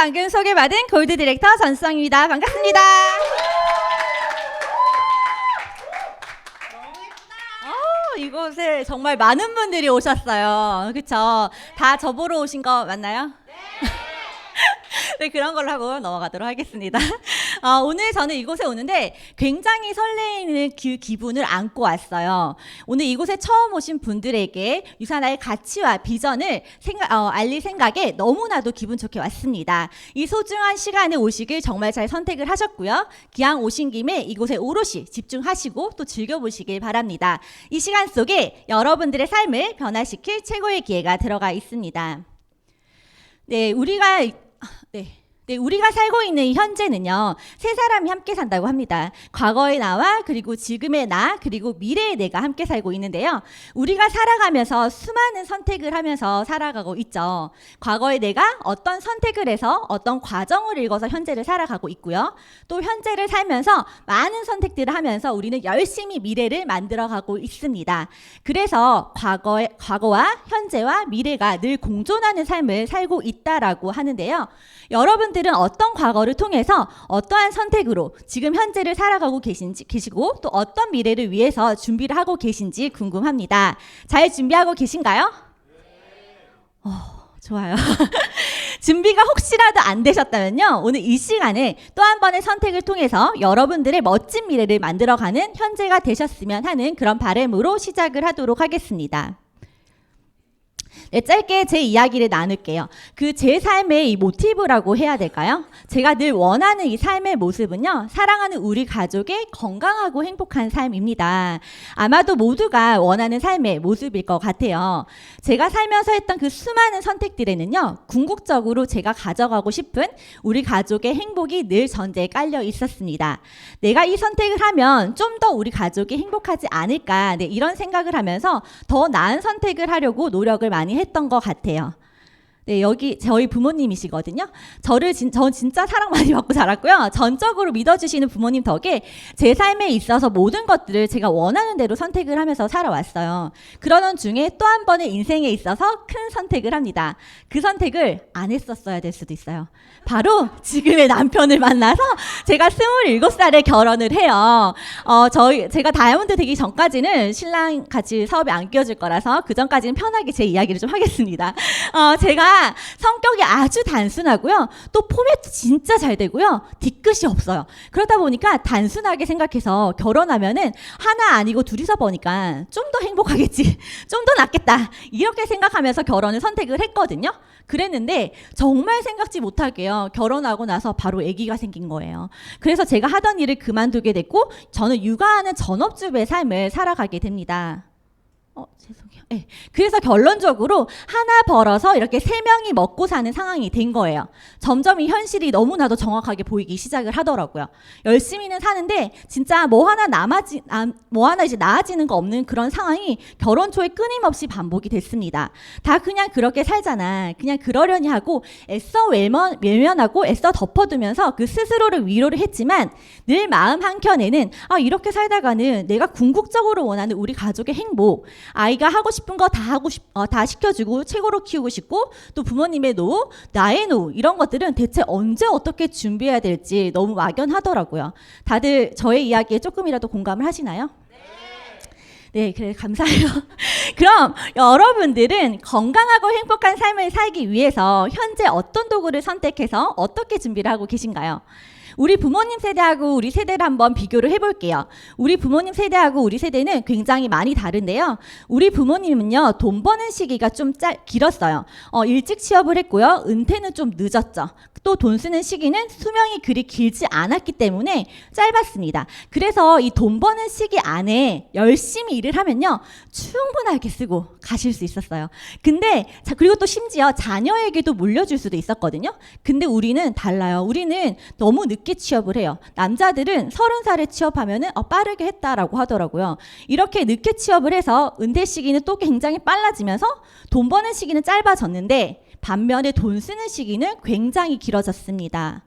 방금 소개받은 골드 디렉터 전수정입니다. 반갑습니다. 이곳에 정말 많은 분들이 오셨어요. 그쵸? 다 저보러 오신 거 맞나요? 네, 그런 걸로 하고 넘어가도록 하겠습니다. 오늘 저는 이곳에 오는데 굉장히 설레이는 그 기분을 안고 왔어요. 오늘 이곳에 처음 오신 분들에게 유산화의 가치와 비전을 알릴 생각에 너무나도 기분 좋게 왔습니다. 이 소중한 시간에 오시길 정말 잘 선택을 하셨고요. 기왕 오신 김에 이곳에 오롯이 집중하시고 또 즐겨보시길 바랍니다. 이 시간 속에 여러분들의 삶을 변화시킬 최고의 기회가 들어가 있습니다. 우리가 살고 있는 이 현재는요, 세 사람이 함께 산다고 합니다. 과거의 나와 그리고 지금의 나 그리고 미래의 내가 함께 살고 있는데요. 우리가 살아가면서 수많은 선택을 하면서 살아가고 있죠. 과거의 내가 어떤 선택을 해서 어떤 과정을 읽어서 현재를 살아가고 있고요. 또 현재를 살면서 많은 선택들을 하면서 우리는 열심히 미래를 만들어가고 있습니다. 그래서 과거와 현재와 미래가 늘 공존하는 삶을 살고 있다라고 하는데요. 여러분들은 어떤 과거를 통해서 어떠한 선택으로 지금 현재를 살아가고 계시고 또 어떤 미래를 위해서 준비를 하고 계신지 궁금합니다. 잘 준비하고 계신가요? 좋아요. 준비가 혹시라도 안 되셨다면요, 오늘 이 시간에 또 한 번의 선택을 통해서 여러분들의 멋진 미래를 만들어가는 현재가 되셨으면 하는 그런 바람으로 시작을 하도록 하겠습니다. 짧게 제 이야기를 나눌게요. 제 삶의 이 모티브라고 해야 될까요? 제가 늘 원하는 이 삶의 모습은요, 사랑하는 우리 가족의 건강하고 행복한 삶입니다. 아마도 모두가 원하는 삶의 모습일 것 같아요. 제가 살면서 했던 그 수많은 선택들에는요, 궁극적으로 제가 가져가고 싶은 우리 가족의 행복이 늘 전제에 깔려 있었습니다. 내가 이 선택을 하면 좀 더 우리 가족이 행복하지 않을까, 이런 생각을 하면서 더 나은 선택을 하려고 노력을 많이 했던 것 같아요. 여기 저희 부모님이시거든요. 전 진짜 사랑 많이 받고 자랐고요. 전적으로 믿어주시는 부모님 덕에 제 삶에 있어서 모든 것들을 제가 원하는 대로 선택을 하면서 살아왔어요. 그러던 중에 또 한 번의 인생에 있어서 큰 선택을 합니다. 그 선택을 안 했었어야 될 수도 있어요. 바로 지금의 남편을 만나서 제가 27살에 결혼을 해요. 제가 다이아몬드 되기 전까지는 신랑 같이 사업에 안 끼워줄 거라서 그 전까지는 편하게 제 이야기를 좀 하겠습니다. 제가 성격이 아주 단순하고요. 또 포맷도 진짜 잘 되고요. 뒤끝이 없어요. 그러다 보니까 단순하게 생각해서 결혼하면은 하나 아니고 둘이서 보니까 좀 더 행복하겠지. 좀 더 낫겠다. 이렇게 생각하면서 결혼을 선택을 했거든요. 그랬는데 정말 생각지 못하게요, 결혼하고 나서 바로 아기가 생긴 거예요. 그래서 제가 하던 일을 그만두게 됐고 저는 육아하는 전업주부의 삶을 살아가게 됩니다. 죄송해요. 네. 그래서 결론적으로 하나 벌어서 이렇게 3명이 먹고 사는 상황이 된 거예요. 점점 이 현실이 너무나도 정확하게 보이기 시작을 하더라고요. 열심히는 사는데 진짜 뭐 하나 이제 나아지는 거 없는 그런 상황이 결혼 초에 끊임없이 반복이 됐습니다. 다 그냥 그렇게 살잖아. 그냥 그러려니 하고 애써 외면하고 애써 덮어두면서 그 스스로를 위로를 했지만 늘 마음 한켠에는 이렇게 살다가는 내가 궁극적으로 원하는 우리 가족의 행복, 아이가 하고 싶은 거 다 시켜주고 최고로 키우고 싶고 또 부모님의 노후, 나의 노후 이런 것들은 대체 언제 어떻게 준비해야 될지 너무 막연하더라고요. 다들 저의 이야기에 조금이라도 공감을 하시나요? 네, 그래 감사해요. 그럼 여러분들은 건강하고 행복한 삶을 살기 위해서 현재 어떤 도구를 선택해서 어떻게 준비를 하고 계신가요? 우리 부모님 세대하고 우리 세대를 한번 비교를 해볼게요. 우리 부모님 세대하고 우리 세대는 굉장히 많이 다른데요. 우리 부모님은요, 돈 버는 시기가 좀 길었어요. 일찍 취업을 했고요. 은퇴는 좀 늦었죠. 또 돈 쓰는 시기는 수명이 그리 길지 않았기 때문에 짧았습니다. 그래서 이 돈 버는 시기 안에 열심히 일을 하면요, 충분하게 쓰고 가실 수 있었어요. 근데 그리고 또 심지어 자녀에게도 물려줄 수도 있었거든요. 근데 우리는 달라요. 우리는 너무 늦게 취업을 해요. 남자들은 30살에 취업하면은 빠르게 했다라고 하더라고요. 이렇게 늦게 취업을 해서 은퇴 시기는 또 굉장히 빨라지면서 돈 버는 시기는 짧아졌는데 반면에 돈 쓰는 시기는 굉장히 길어졌습니다.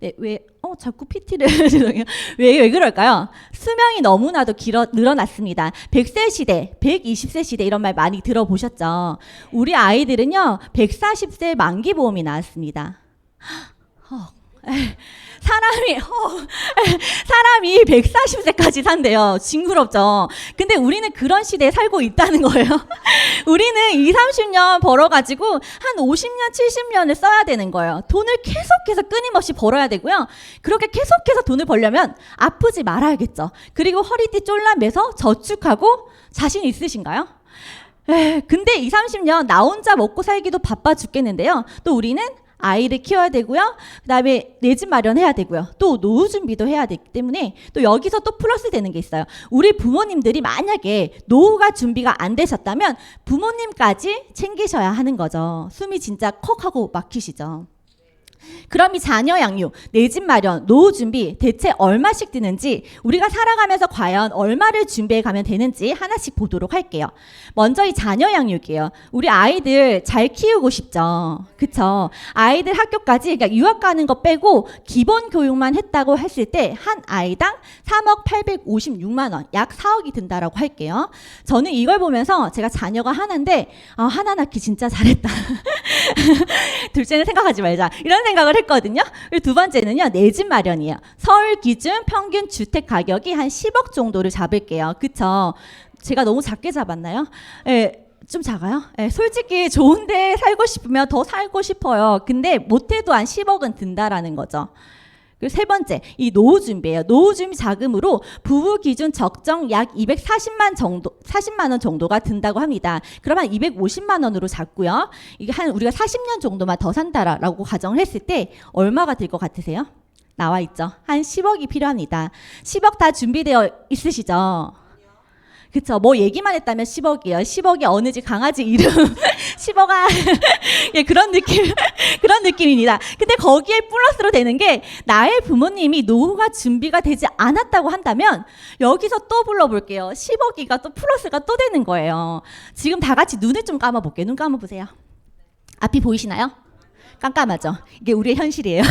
네, 자꾸 PT를 죄송해요. 왜 그럴까요? 수명이 너무나도 늘어났습니다. 100세 시대, 120세 시대 이런 말 많이 들어보셨죠? 우리 아이들은요, 140세 만기 보험이 나왔습니다. 사람이 140세까지 산대요. 징그럽죠. 근데 우리는 그런 시대에 살고 있다는 거예요. 우리는 20, 30년 벌어가지고 한 50년, 70년을 써야 되는 거예요. 돈을 계속해서 끊임없이 벌어야 되고요. 그렇게 계속해서 돈을 벌려면 아프지 말아야겠죠. 그리고 허리띠 쫄라매서 저축하고 자신 있으신가요? 근데 20, 30년 나 혼자 먹고 살기도 바빠 죽겠는데요. 또 우리는 아이를 키워야 되고요. 그다음에 내 집 마련해야 되고요. 또 노후 준비도 해야 되기 때문에 또 여기서 또 플러스 되는 게 있어요. 우리 부모님들이 만약에 노후가 준비가 안 되셨다면 부모님까지 챙기셔야 하는 거죠. 숨이 진짜 컥 하고 막히시죠. 그럼 이 자녀 양육, 내 집 마련, 노후 준비 대체 얼마씩 드는지 우리가 살아가면서 과연 얼마를 준비해 가면 되는지 하나씩 보도록 할게요. 먼저 이 자녀 양육이에요. 우리 아이들 잘 키우고 싶죠. 그쵸? 아이들 학교까지 그러니까 유학 가는 거 빼고 기본 교육만 했다고 했을 때 한 아이당 3억 856만 원, 약 4억이 든다라고 할게요. 저는 이걸 보면서 제가 자녀가 하나인데 하나 낳기 진짜 잘했다. 둘째는 생각하지 말자. 이런 생각을 했거든요. 그리고 두 번째는요, 내 집 마련이에요. 서울 기준 평균 주택 가격이 한 10억 정도를 잡을게요. 그쵸? 제가 너무 작게 잡았나요? 예, 좀 작아요? 예, 솔직히 좋은데 살고 싶으면 더 살고 싶어요. 근데 못해도 한 10억은 든다라는 거죠. 그리고 세 번째, 이 노후 준비예요. 노후 준비 자금으로 부부 기준 적정 약 40만 원 정도가 든다고 합니다. 그럼 한 250만 원으로 잡고요. 이게 한 우리가 40년 정도만 더 산다라고 가정을 했을 때 얼마가 들 것 같으세요? 나와 있죠. 한 10억이 필요합니다. 10억 다 준비되어 있으시죠? 그쵸. 뭐 얘기만 했다면 10억이에요. 10억이 어느 집 강아지 이름 10억아 예, 그런 느낌입니다. 근데 거기에 플러스로 되는 게 나의 부모님이 노후가 준비가 되지 않았다고 한다면 여기서 또 불러볼게요. 10억이가 또 플러스가 또 되는 거예요. 지금 다 같이 눈을 좀 감아볼게요. 눈 감아보세요. 앞이 보이시나요? 깜깜하죠? 이게 우리의 현실이에요.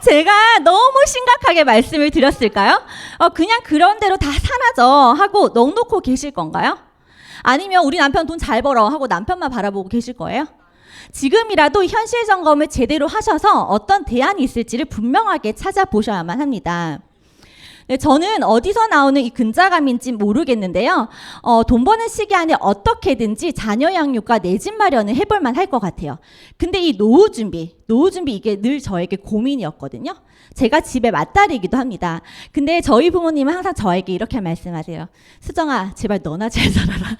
제가 너무 심각하게 말씀을 드렸을까요? 그냥 그런 대로 다 사라져 하고 넋놓고 계실 건가요? 아니면 우리 남편 돈 잘 벌어 하고 남편만 바라보고 계실 거예요? 지금이라도 현실 점검을 제대로 하셔서 어떤 대안이 있을지를 분명하게 찾아보셔야만 합니다. 네, 저는 어디서 나오는 이 근자감인지 모르겠는데요. 돈 버는 시기 안에 어떻게든지 자녀 양육과 내 집 마련을 해볼만 할 것 같아요. 근데 이 노후 준비 이게 늘 저에게 고민이었거든요. 제가 집에 맞다리기도 합니다. 근데 저희 부모님은 항상 저에게 이렇게 말씀하세요. 수정아, 제발 너나 잘 살아라.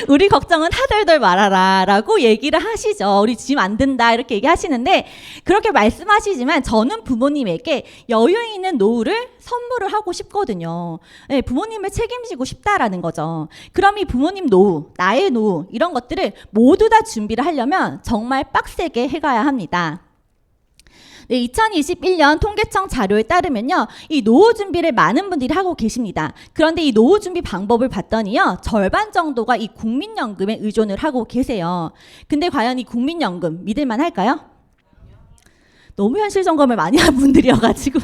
우리 걱정은 하덜덜 말아라 라고 얘기를 하시죠. 우리 짐 안 든다 이렇게 얘기하시는데 그렇게 말씀하시지만 저는 부모님에게 여유 있는 노후를 선물을 하고 싶거든요. 네, 부모님을 책임지고 싶다라는 거죠. 그럼 이 부모님 노후, 나의 노후 이런 것들을 모두 다 준비를 하려면 정말 빡세게 해가야 합니다. 네, 2021년 통계청 자료에 따르면요, 이 노후 준비를 많은 분들이 하고 계십니다. 그런데 이 노후 준비 방법을 봤더니요, 절반 정도가 이 국민연금에 의존을 하고 계세요. 근데 과연 이 국민연금 믿을만 할까요? 너무 현실 점검을 많이 한 분들이어가지고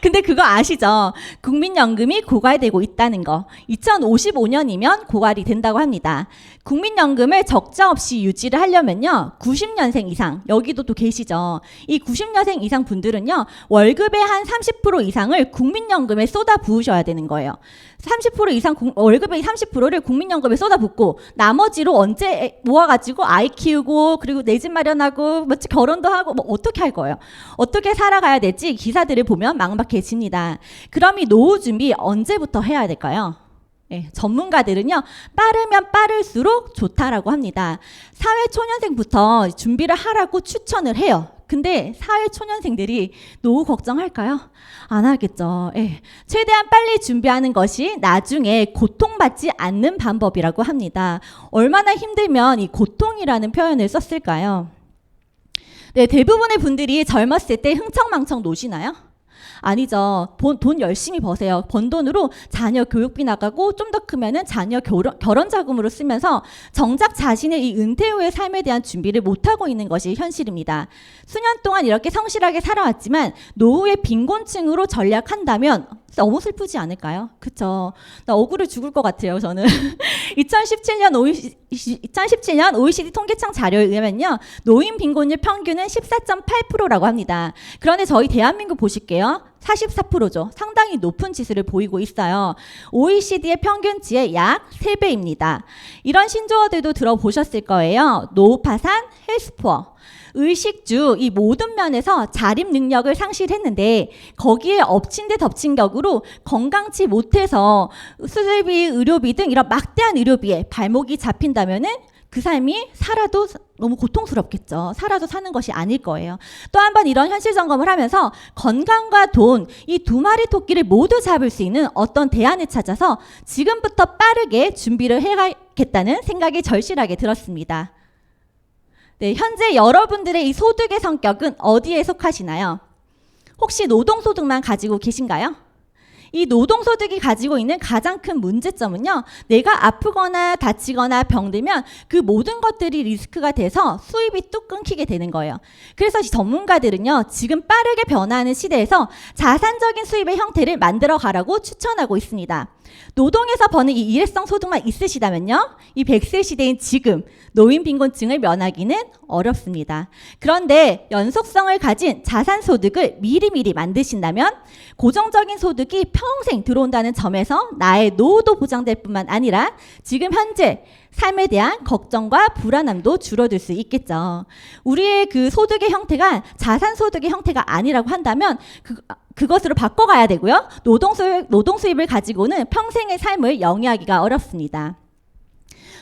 근데 그거 아시죠? 국민연금이 고갈되고 있다는 거. 2055년이면 고갈이 된다고 합니다. 국민연금을 적자 없이 유지를 하려면요, 90년생 이상, 여기도 또 계시죠? 이 90년생 이상 분들은요, 월급의 한 30% 이상을 국민연금에 쏟아 부으셔야 되는 거예요. 30% 이상 월급의 30%를 국민연금에 쏟아붓고 나머지로 언제 모아가지고 아이 키우고 그리고 내 집 마련하고 뭐 결혼도 하고 뭐 어떻게 할 거예요? 어떻게 살아가야 될지 기사들을 보면 막막해집니다. 그럼 이 노후 준비 언제부터 해야 될까요? 네, 전문가들은요, 빠르면 빠를수록 좋다라고 합니다. 사회초년생부터 준비를 하라고 추천을 해요. 근데 사회초년생들이 노후 걱정할까요? 안 하겠죠. 예. 최대한 빨리 준비하는 것이 나중에 고통받지 않는 방법이라고 합니다. 얼마나 힘들면 이 고통이라는 표현을 썼을까요? 네, 대부분의 분들이 젊었을 때 흥청망청 노시나요? 아니죠. 돈 열심히 버세요. 번 돈으로 자녀 교육비 나가고 좀 더 크면은 자녀 결혼 자금으로 쓰면서 정작 자신의 이 은퇴 후의 삶에 대한 준비를 못하고 있는 것이 현실입니다. 수년 동안 이렇게 성실하게 살아왔지만 노후의 빈곤층으로 전락한다면 너무 슬프지 않을까요? 그쵸? 나 억울해 죽을 것 같아요, 저는. 2017년 OECD 통계청 자료에 의하면요, 노인 빈곤율 평균은 14.8%라고 합니다. 그런데 저희 대한민국 보실게요. 44%죠. 상당히 높은 지수를 보이고 있어요. OECD의 평균치의 약 3배입니다. 이런 신조어들도 들어보셨을 거예요. 노후파산, 헬스푸어. 의식주 이 모든 면에서 자립 능력을 상실했는데 거기에 엎친 데 덮친 격으로 건강치 못해서 수술비, 의료비 등 이런 막대한 의료비에 발목이 잡힌다면은 그 삶이 살아도 너무 고통스럽겠죠. 살아도 사는 것이 아닐 거예요. 또 한 번 이런 현실 점검을 하면서 건강과 돈, 이 두 마리 토끼를 모두 잡을 수 있는 어떤 대안을 찾아서 지금부터 빠르게 준비를 해야겠다는 생각이 절실하게 들었습니다. 네, 현재 여러분들의 이 소득의 성격은 어디에 속하시나요? 혹시 노동소득만 가지고 계신가요? 이 노동소득이 가지고 있는 가장 큰 문제점은요, 내가 아프거나 다치거나 병들면 그 모든 것들이 리스크가 돼서 수입이 뚝 끊기게 되는 거예요. 그래서 전문가들은요, 지금 빠르게 변화하는 시대에서 자산적인 수입의 형태를 만들어 가라고 추천하고 있습니다. 노동에서 버는 이 일회성 소득만 있으시다면요, 이 100세 시대인 지금 노인 빈곤층을 면하기는 어렵습니다. 그런데 연속성을 가진 자산 소득을 미리미리 만드신다면 고정적인 소득이 평생 들어온다는 점에서 나의 노후도 보장될 뿐만 아니라 지금 현재 삶에 대한 걱정과 불안함도 줄어들 수 있겠죠. 우리의 그 소득의 형태가 자산 소득의 형태가 아니라고 한다면 그것으로 바꿔가야 되고요. 노동 수입을 가지고는 평생의 삶을 영위하기가 어렵습니다.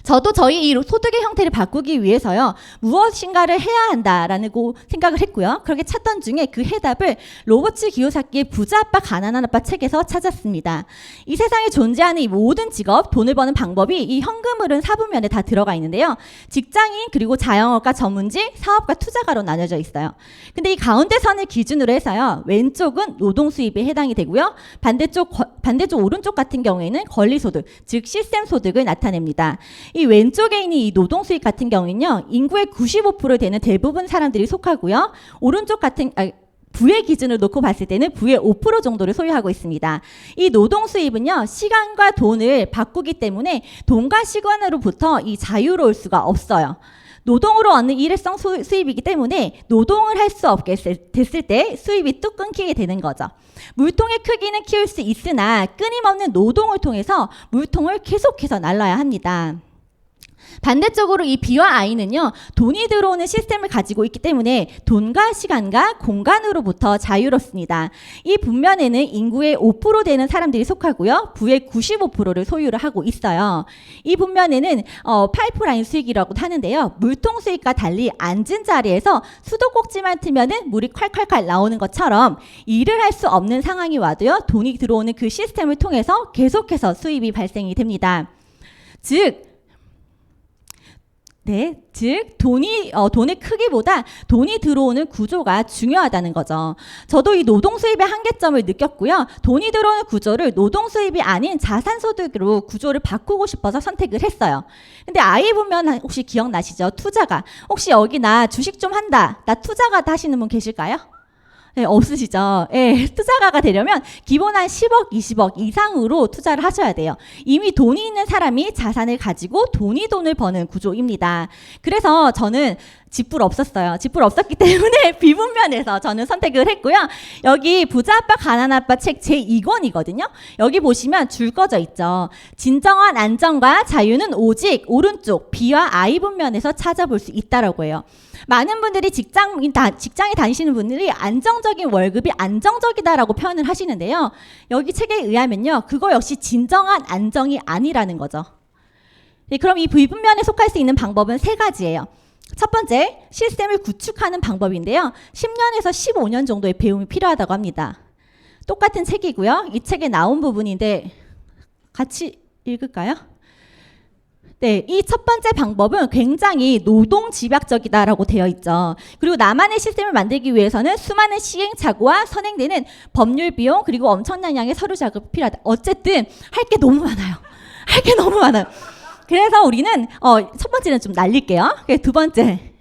저도 저희 이 소득의 형태를 바꾸기 위해서요, 무엇인가를 해야 한다라는 생각을 했고요. 그렇게 찾던 중에 그 해답을 로버츠 기요사키의 부자 아빠 가난한 아빠 책에서 찾았습니다. 이 세상에 존재하는 이 모든 직업, 돈을 버는 방법이 이 현금흐름 사분면에 다 들어가 있는데요. 직장인, 그리고 자영업가 전문직, 사업가 투자가로 나눠져 있어요. 근데 이 가운데 선을 기준으로 해서요, 왼쪽은 노동 수입에 해당이 되고요. 반대쪽 오른쪽 같은 경우에는 권리소득, 즉 시스템 소득을 나타냅니다. 이 왼쪽에 있는 이 노동 수익 같은 경우는요, 인구의 95% 되는 대부분 사람들이 속하고요. 오른쪽 부의 기준을 놓고 봤을 때는 부의 5% 정도를 소유하고 있습니다. 이 노동 수입은요, 시간과 돈을 바꾸기 때문에 돈과 시간으로부터 이 자유로울 수가 없어요. 노동으로 얻는 일회성 수입이기 때문에 노동을 할 수 없게 됐을 때 수입이 뚝 끊기게 되는 거죠. 물통의 크기는 키울 수 있으나 끊임없는 노동을 통해서 물통을 계속해서 날라야 합니다. 반대쪽으로 이 B와 I는요, 돈이 들어오는 시스템을 가지고 있기 때문에 돈과 시간과 공간으로부터 자유롭습니다. 이 분면에는 인구의 5% 되는 사람들이 속하고요, 부의 95%를 소유를 하고 있어요. 이 분면에는 파이프라인 수익이라고 하는데요, 물통 수익과 달리 앉은 자리에서 수도꼭지만 틀면은 물이 콸콸콸 나오는 것처럼 일을 할 수 없는 상황이 와도요, 돈이 들어오는 그 시스템을 통해서 계속해서 수입이 발생이 됩니다. 즉 돈의 크기보다 돈이 들어오는 구조가 중요하다는 거죠. 저도 이 노동 수입의 한계점을 느꼈고요. 돈이 들어오는 구조를 노동 수입이 아닌 자산 소득으로 구조를 바꾸고 싶어서 선택을 했어요. 근데 아이 보면 혹시 기억나시죠? 투자가. 혹시 여기 나 주식 좀 한다, 나 투자가다 하시는 분 계실까요? 네, 없으시죠? 네, 투자가가 되려면 기본 한 10억, 20억 이상으로 투자를 하셔야 돼요. 이미 돈이 있는 사람이 자산을 가지고 돈을 버는 구조입니다. 그래서 저는 집불 없었어요. 집불 없었기 때문에 비분면에서 저는 선택을 했고요. 여기 부자 아빠 가난 아빠 책 제2권이거든요. 여기 보시면 줄 꺼져 있죠. 진정한 안정과 자유는 오직 오른쪽 B와 I 분면에서 찾아볼 수 있다라고 해요. 많은 분들이 직장에 다니시는 분들이 안정적인 월급이 안정적이다라고 표현을 하시는데요. 여기 책에 의하면요, 그거 역시 진정한 안정이 아니라는 거죠. 네, 그럼 이 B분면에 속할 수 있는 방법은 3가지예요. 첫 번째, 시스템을 구축하는 방법인데요. 10년에서 15년 정도의 배움이 필요하다고 합니다. 똑같은 책이고요. 이 책에 나온 부분인데 같이 읽을까요? 네, 이 첫 번째 방법은 굉장히 노동 집약적이다라고 되어 있죠. 그리고 나만의 시스템을 만들기 위해서는 수많은 시행착오와 선행되는 법률 비용 그리고 엄청난 양의 서류 작업이 필요하다. 어쨌든 할 게 너무 많아요. 할 게 너무 많아요. 그래서 우리는 첫 번째는 좀 날릴게요. 두 번째.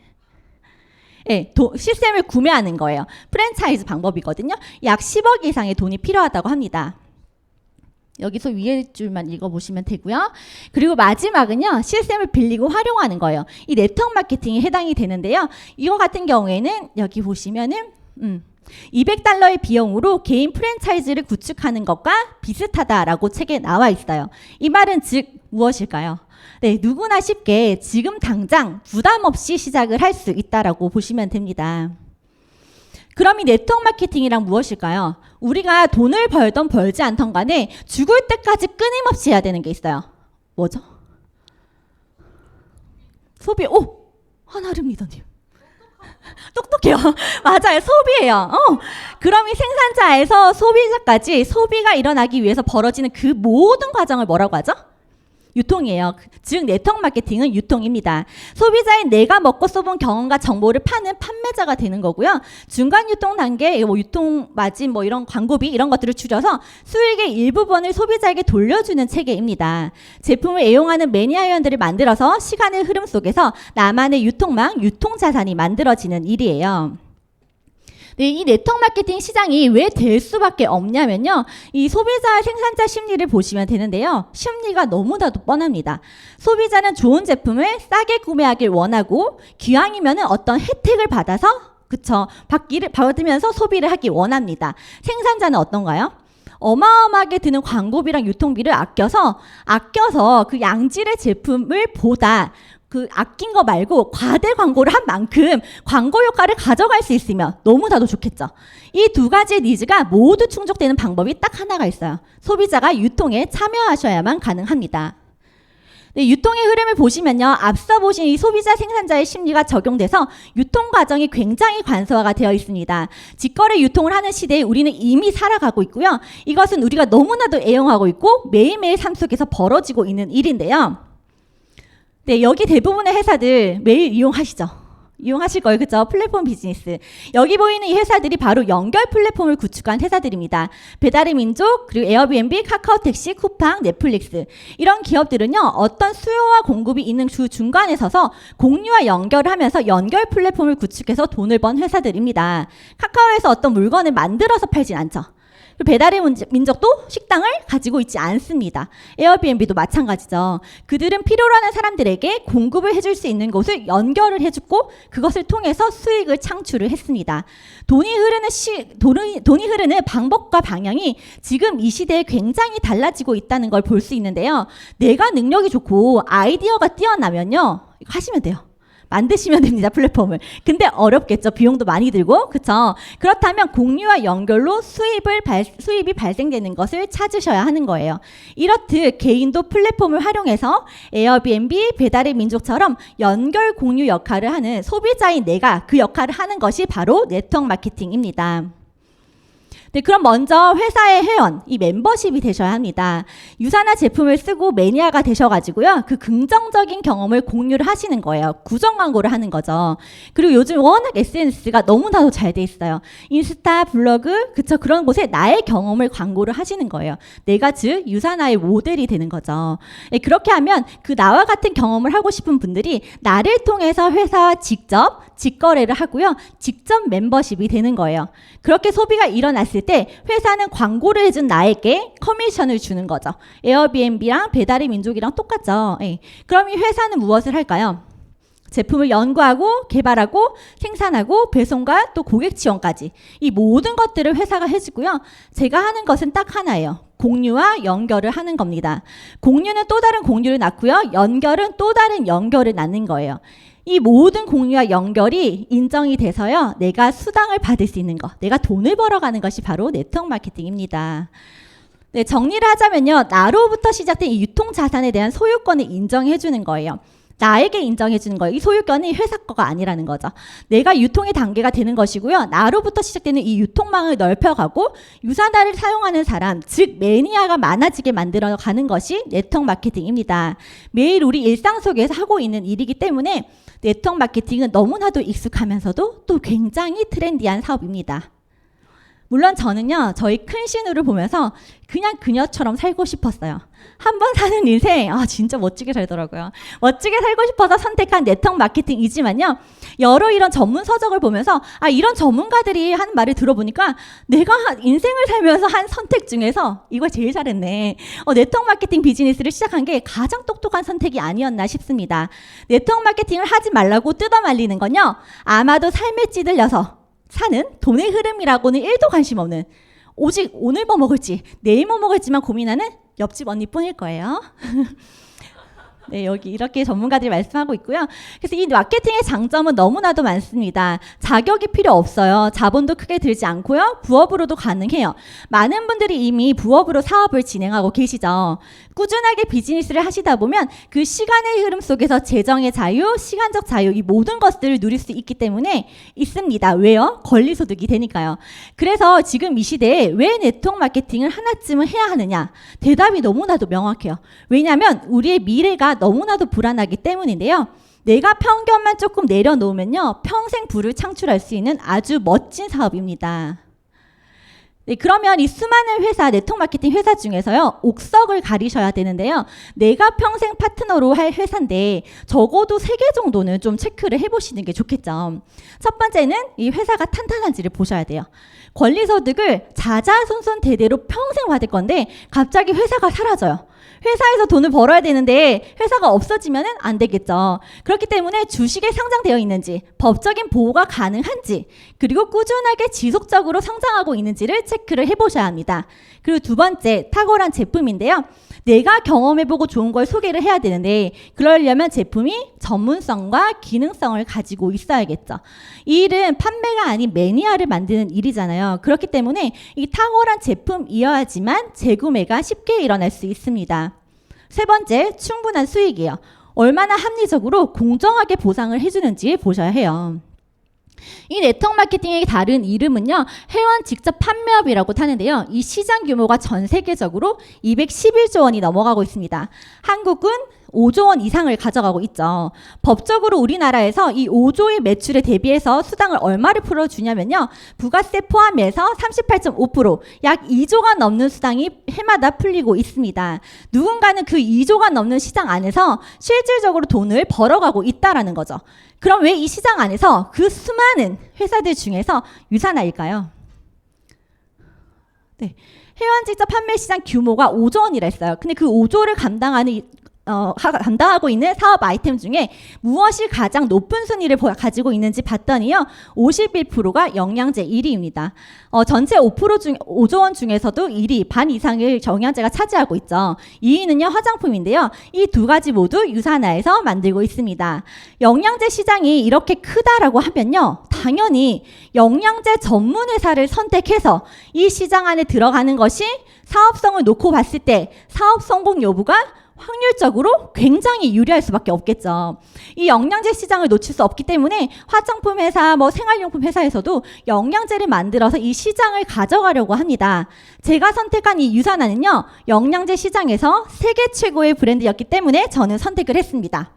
네, 시스템을 구매하는 거예요. 프랜차이즈 방법이거든요. 약 10억 이상의 돈이 필요하다고 합니다. 여기서 위에 줄만 읽어보시면 되고요. 그리고 마지막은요. 시스템을 빌리고 활용하는 거예요. 이 네트워크 마케팅에 해당이 되는데요. 이거 같은 경우에는 여기 보시면은 200달러의 비용으로 개인 프랜차이즈를 구축하는 것과 비슷하다라고 책에 나와 있어요. 이 말은 즉 무엇일까요? 네, 누구나 쉽게 지금 당장 부담 없이 시작을 할 수 있다라고 보시면 됩니다. 그럼 이 네트워크 마케팅이란 무엇일까요? 우리가 돈을 벌던 벌지 않던 간에 죽을 때까지 끊임없이 해야 되는 게 있어요. 뭐죠? 소비. 한아름 리더님. 똑똑해요. 맞아요. 소비예요. 그럼 이 생산자에서 소비자까지 소비가 일어나기 위해서 벌어지는 그 모든 과정을 뭐라고 하죠? 유통이에요. 즉 네트워크 마케팅은 유통입니다. 소비자인 내가 먹고 써본 경험과 정보를 파는 판매자가 되는 거고요. 중간 유통 단계, 유통 마진 이런 광고비 이런 것들을 줄여서 수익의 일부분을 소비자에게 돌려주는 체계입니다. 제품을 애용하는 매니아 회원들을 만들어서 시간의 흐름 속에서 나만의 유통망, 유통자산이 만들어지는 일이에요. 네, 이 네트워크 마케팅 시장이 왜 될 수밖에 없냐면요. 이 소비자 생산자 심리를 보시면 되는데요. 심리가 너무나도 뻔합니다. 소비자는 좋은 제품을 싸게 구매하길 원하고 기왕이면 어떤 혜택을 받아서 받으면서 소비를 하길 원합니다. 생산자는 어떤가요? 어마어마하게 드는 광고비랑 유통비를 아껴서 그 양질의 제품을 보다 그 아낀 거 말고 과대 광고를 한 만큼 광고 효과를 가져갈 수 있으면 너무나도 좋겠죠. 이 두 가지의 니즈가 모두 충족되는 방법이 딱 하나가 있어요. 소비자가 유통에 참여하셔야만 가능합니다. 네, 유통의 흐름을 보시면요. 앞서 보신 이 소비자 생산자의 심리가 적용돼서 유통 과정이 굉장히 관소화가 되어 있습니다. 직거래 유통을 하는 시대에 우리는 이미 살아가고 있고요. 이것은 우리가 너무나도 애용하고 있고 매일매일 삶 속에서 벌어지고 있는 일인데요. 네, 여기 대부분의 회사들 매일 이용하시죠? 이용하실 거예요. 그죠? 플랫폼 비즈니스. 여기 보이는 이 회사들이 바로 연결 플랫폼을 구축한 회사들입니다. 배달의 민족, 그리고 에어비앤비, 카카오택시, 쿠팡, 넷플릭스. 이런 기업들은요, 어떤 수요와 공급이 있는 그 중간에 서서 공유와 연결을 하면서 연결 플랫폼을 구축해서 돈을 번 회사들입니다. 카카오에서 어떤 물건을 만들어서 팔진 않죠. 배달의 민족도 식당을 가지고 있지 않습니다. 에어비앤비도 마찬가지죠. 그들은 필요로 하는 사람들에게 공급을 해줄 수 있는 곳을 연결을 해주고 그것을 통해서 수익을 창출을 했습니다. 돈이 흐르는 방법과 방향이 지금 이 시대에 굉장히 달라지고 있다는 걸 볼 수 있는데요. 내가 능력이 좋고 아이디어가 뛰어나면요. 하시면 돼요. 만드시면 됩니다. 플랫폼을. 근데 어렵겠죠. 비용도 많이 들고. 그쵸? 그렇다면 공유와 연결로 수입이 발생되는 것을 찾으셔야 하는 거예요. 이렇듯 개인도 플랫폼을 활용해서 에어비앤비, 배달의 민족처럼 연결 공유 역할을 하는 소비자인 내가 그 역할을 하는 것이 바로 네트워크 마케팅입니다. 네, 그럼 먼저 회사의 회원, 이 멤버십이 되셔야 합니다. 유사나 제품을 쓰고 매니아가 되셔가지고요. 그 긍정적인 경험을 공유를 하시는 거예요. 구정 광고를 하는 거죠. 그리고 요즘 워낙 SNS가 너무나도 잘 돼 있어요. 인스타, 블로그, 그런 곳에 나의 경험을 광고를 하시는 거예요. 내가 즉 유사나의 모델이 되는 거죠. 네, 그렇게 하면 그 나와 같은 경험을 하고 싶은 분들이 나를 통해서 회사와 직접 직거래를 하고요. 직접 멤버십이 되는 거예요. 그렇게 소비가 일어났을 때 회사는 광고를 해준 나에게 커미션을 주는 거죠. 에어비앤비랑 배달의 민족이랑 똑같죠. 예. 그럼 이 회사는 무엇을 할까요? 제품을 연구하고 개발하고 생산하고 배송과 또 고객 지원까지 이 모든 것들을 회사가 해주고요. 제가 하는 것은 딱 하나예요. 공유와 연결을 하는 겁니다. 공유는 또 다른 공유를 낳고요. 연결은 또 다른 연결을 낳는 거예요. 이 모든 공유와 연결이 인정이 돼서요. 내가 수당을 받을 수 있는 것, 내가 돈을 벌어가는 것이 바로 네트워크 마케팅입니다. 네, 정리를 하자면요. 나로부터 시작된 이 유통 자산에 대한 소유권을 인정해 주는 거예요. 나에게 인정해주는 거예요. 이 소유권이 회사 거가 아니라는 거죠. 내가 유통의 단계가 되는 것이고요. 나로부터 시작되는 이 유통망을 넓혀가고 유산화를 사용하는 사람, 즉 매니아가 많아지게 만들어가는 것이 네트워크 마케팅입니다. 매일 우리 일상 속에서 하고 있는 일이기 때문에 네트워크 마케팅은 너무나도 익숙하면서도 또 굉장히 트렌디한 사업입니다. 물론 저는요, 저희 큰 신우를 보면서 그냥 그녀처럼 살고 싶었어요. 한 번 사는 인생, 진짜 멋지게 살더라고요. 멋지게 살고 싶어서 선택한 네트워크 마케팅이지만요, 여러 이런 전문 서적을 보면서 이런 전문가들이 하는 말을 들어보니까 내가 인생을 살면서 한 선택 중에서 이걸 제일 잘했네. 네트워크 마케팅 비즈니스를 시작한 게 가장 똑똑한 선택이 아니었나 싶습니다. 네트워크 마케팅을 하지 말라고 뜯어 말리는 건요, 아마도 삶에 찌들려서 사는 돈의 흐름이라고는 1도 관심 없는, 오직 오늘 뭐 먹을지 내일 뭐 먹을지만 고민하는 옆집 언니뿐일 거예요. 네, 여기 이렇게 전문가들이 말씀하고 있고요. 그래서 이 마케팅의 장점은 너무나도 많습니다. 자격이 필요 없어요. 자본도 크게 들지 않고요. 부업으로도 가능해요. 많은 분들이 이미 부업으로 사업을 진행하고 계시죠. 꾸준하게 비즈니스를 하시다 보면 그 시간의 흐름 속에서 재정의 자유, 시간적 자유, 이 모든 것들을 누릴 수 있기 때문에 있습니다. 왜요? 권리소득이 되니까요. 그래서 지금 이 시대에 왜 네트워크 마케팅을 하나쯤은 해야 하느냐? 대답이 너무나도 명확해요. 왜냐하면 우리의 미래가 너무나도 불안하기 때문인데요. 내가 편견만 조금 내려놓으면요, 평생 부를 창출할 수 있는 아주 멋진 사업입니다. 네, 그러면 이 수많은 회사, 네트워크 마케팅 회사 중에서요, 옥석을 가리셔야 되는데요. 내가 평생 파트너로 할 회사인데 적어도 3개 정도는 좀 체크를 해보시는 게 좋겠죠. 첫 번째는 이 회사가 탄탄한지를 보셔야 돼요. 권리소득을 자자손손 대대로 평생 받을 건데 갑자기 회사가 사라져요. 회사에서 돈을 벌어야 되는데 회사가 없어지면 안 되겠죠. 그렇기 때문에 주식에 상장되어 있는지, 법적인 보호가 가능한지, 그리고 꾸준하게 지속적으로 성장하고 있는지를 체크를 해보셔야 합니다. 그리고 두 번째, 탁월한 제품인데요. 내가 경험해보고 좋은 걸 소개를 해야 되는데 그러려면 제품이 전문성과 기능성을 가지고 있어야겠죠. 이 일은 판매가 아닌 매니아를 만드는 일이잖아요. 그렇기 때문에 이 탁월한 제품이어야지만 재구매가 쉽게 일어날 수 있습니다. 세 번째, 충분한 수익이에요. 얼마나 합리적으로 공정하게 보상을 해주는지 보셔야 해요. 이 네트워크 마케팅의 다른 이름은요, 회원 직접 판매업이라고 하는데요. 이 시장 규모가 전 세계적으로 211조 원이 넘어가고 있습니다. 한국은 5조 원 이상을 가져가고 있죠. 법적으로 우리나라에서 이 5조의 매출에 대비해서 수당을 얼마를 풀어주냐면요, 부가세 포함해서 38.5%, 약 2조가 넘는 수당이 해마다 풀리고 있습니다. 누군가는 그 2조가 넘는 시장 안에서 실질적으로 돈을 벌어가고 있다라는 거죠. 그럼 왜 이 시장 안에서 그 수많은 회사들 중에서 유산화일까요? 네, 회원 직접 판매 시장 규모가 5조 원이라 했어요. 근데 그 5조를 감당하고 있는 사업 아이템 중에 무엇이 가장 높은 순위를 가지고 있는지 봤더니요, 51%가 영양제 1위입니다. 전체 5조 원 중에서도 1위, 반 이상을 영양제가 차지하고 있죠. 2위는요, 화장품인데요. 이 두 가지 모두 유산화에서 만들고 있습니다. 영양제 시장이 이렇게 크다라고 하면요, 당연히 영양제 전문 회사를 선택해서 이 시장 안에 들어가는 것이 사업성을 놓고 봤을 때 사업 성공 여부가 확률적으로 굉장히 유리할 수밖에 없겠죠. 이 영양제 시장을 놓칠 수 없기 때문에 화장품 회사, 생활용품 회사에서도 영양제를 만들어서 이 시장을 가져가려고 합니다. 제가 선택한 이 유산화는요, 영양제 시장에서 세계 최고의 브랜드였기 때문에 저는 선택을 했습니다.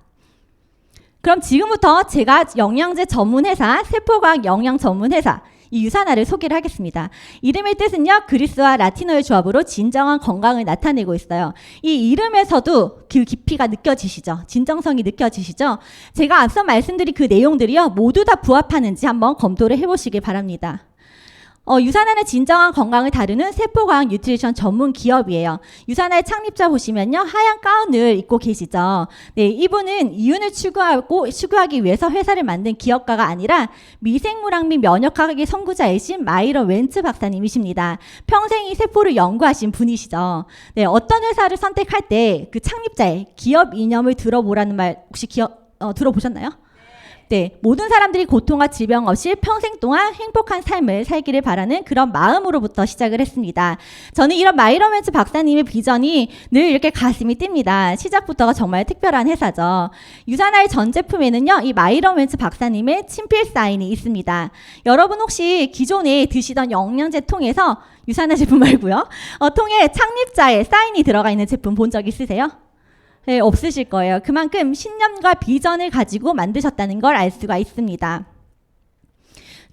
그럼 지금부터 제가 영양제 전문 회사, 세포과학 영양 전문 회사, 이 유산화를 소개를 하겠습니다. 이름의 뜻은요, 그리스와 라틴어의 조합으로 진정한 건강을 나타내고 있어요. 이 이름에서도 그 깊이가 느껴지시죠? 진정성이 느껴지시죠? 제가 앞서 말씀드린 그 내용들이요, 모두 다 부합하는지 한번 검토를 해보시길 바랍니다. 유산화는 진정한 건강을 다루는 세포과학 뉴트리션 전문 기업이에요. 유산화의 창립자 보시면요, 하얀 가운을 입고 계시죠. 네, 이분은 이윤을 추구하기 위해서 회사를 만든 기업가가 아니라 미생물학 및 면역학의 선구자이신 마이런 웬츠 박사님이십니다. 평생 이 세포를 연구하신 분이시죠. 네, 어떤 회사를 선택할 때 그 창립자의 기업 이념을 들어보라는 말 혹시 들어보셨나요? 네, 모든 사람들이 고통과 질병 없이 평생 동안 행복한 삶을 살기를 바라는 그런 마음으로부터 시작을 했습니다. 저는 이런 마이러맨츠 박사님의 비전이 늘 이렇게 가슴이 뜁니다. 시작부터가 정말 특별한 회사죠. 유산화의 전 제품에는요, 이 마이러맨츠 박사님의 친필 사인이 있습니다. 여러분 혹시 기존에 드시던 영양제 통에서 유산화 제품 말고요, 통에 창립자의 사인이 들어가 있는 제품 본 적 있으세요? 네, 없으실 거예요. 그만큼 신념과 비전을 가지고 만드셨다는 걸 알 수가 있습니다.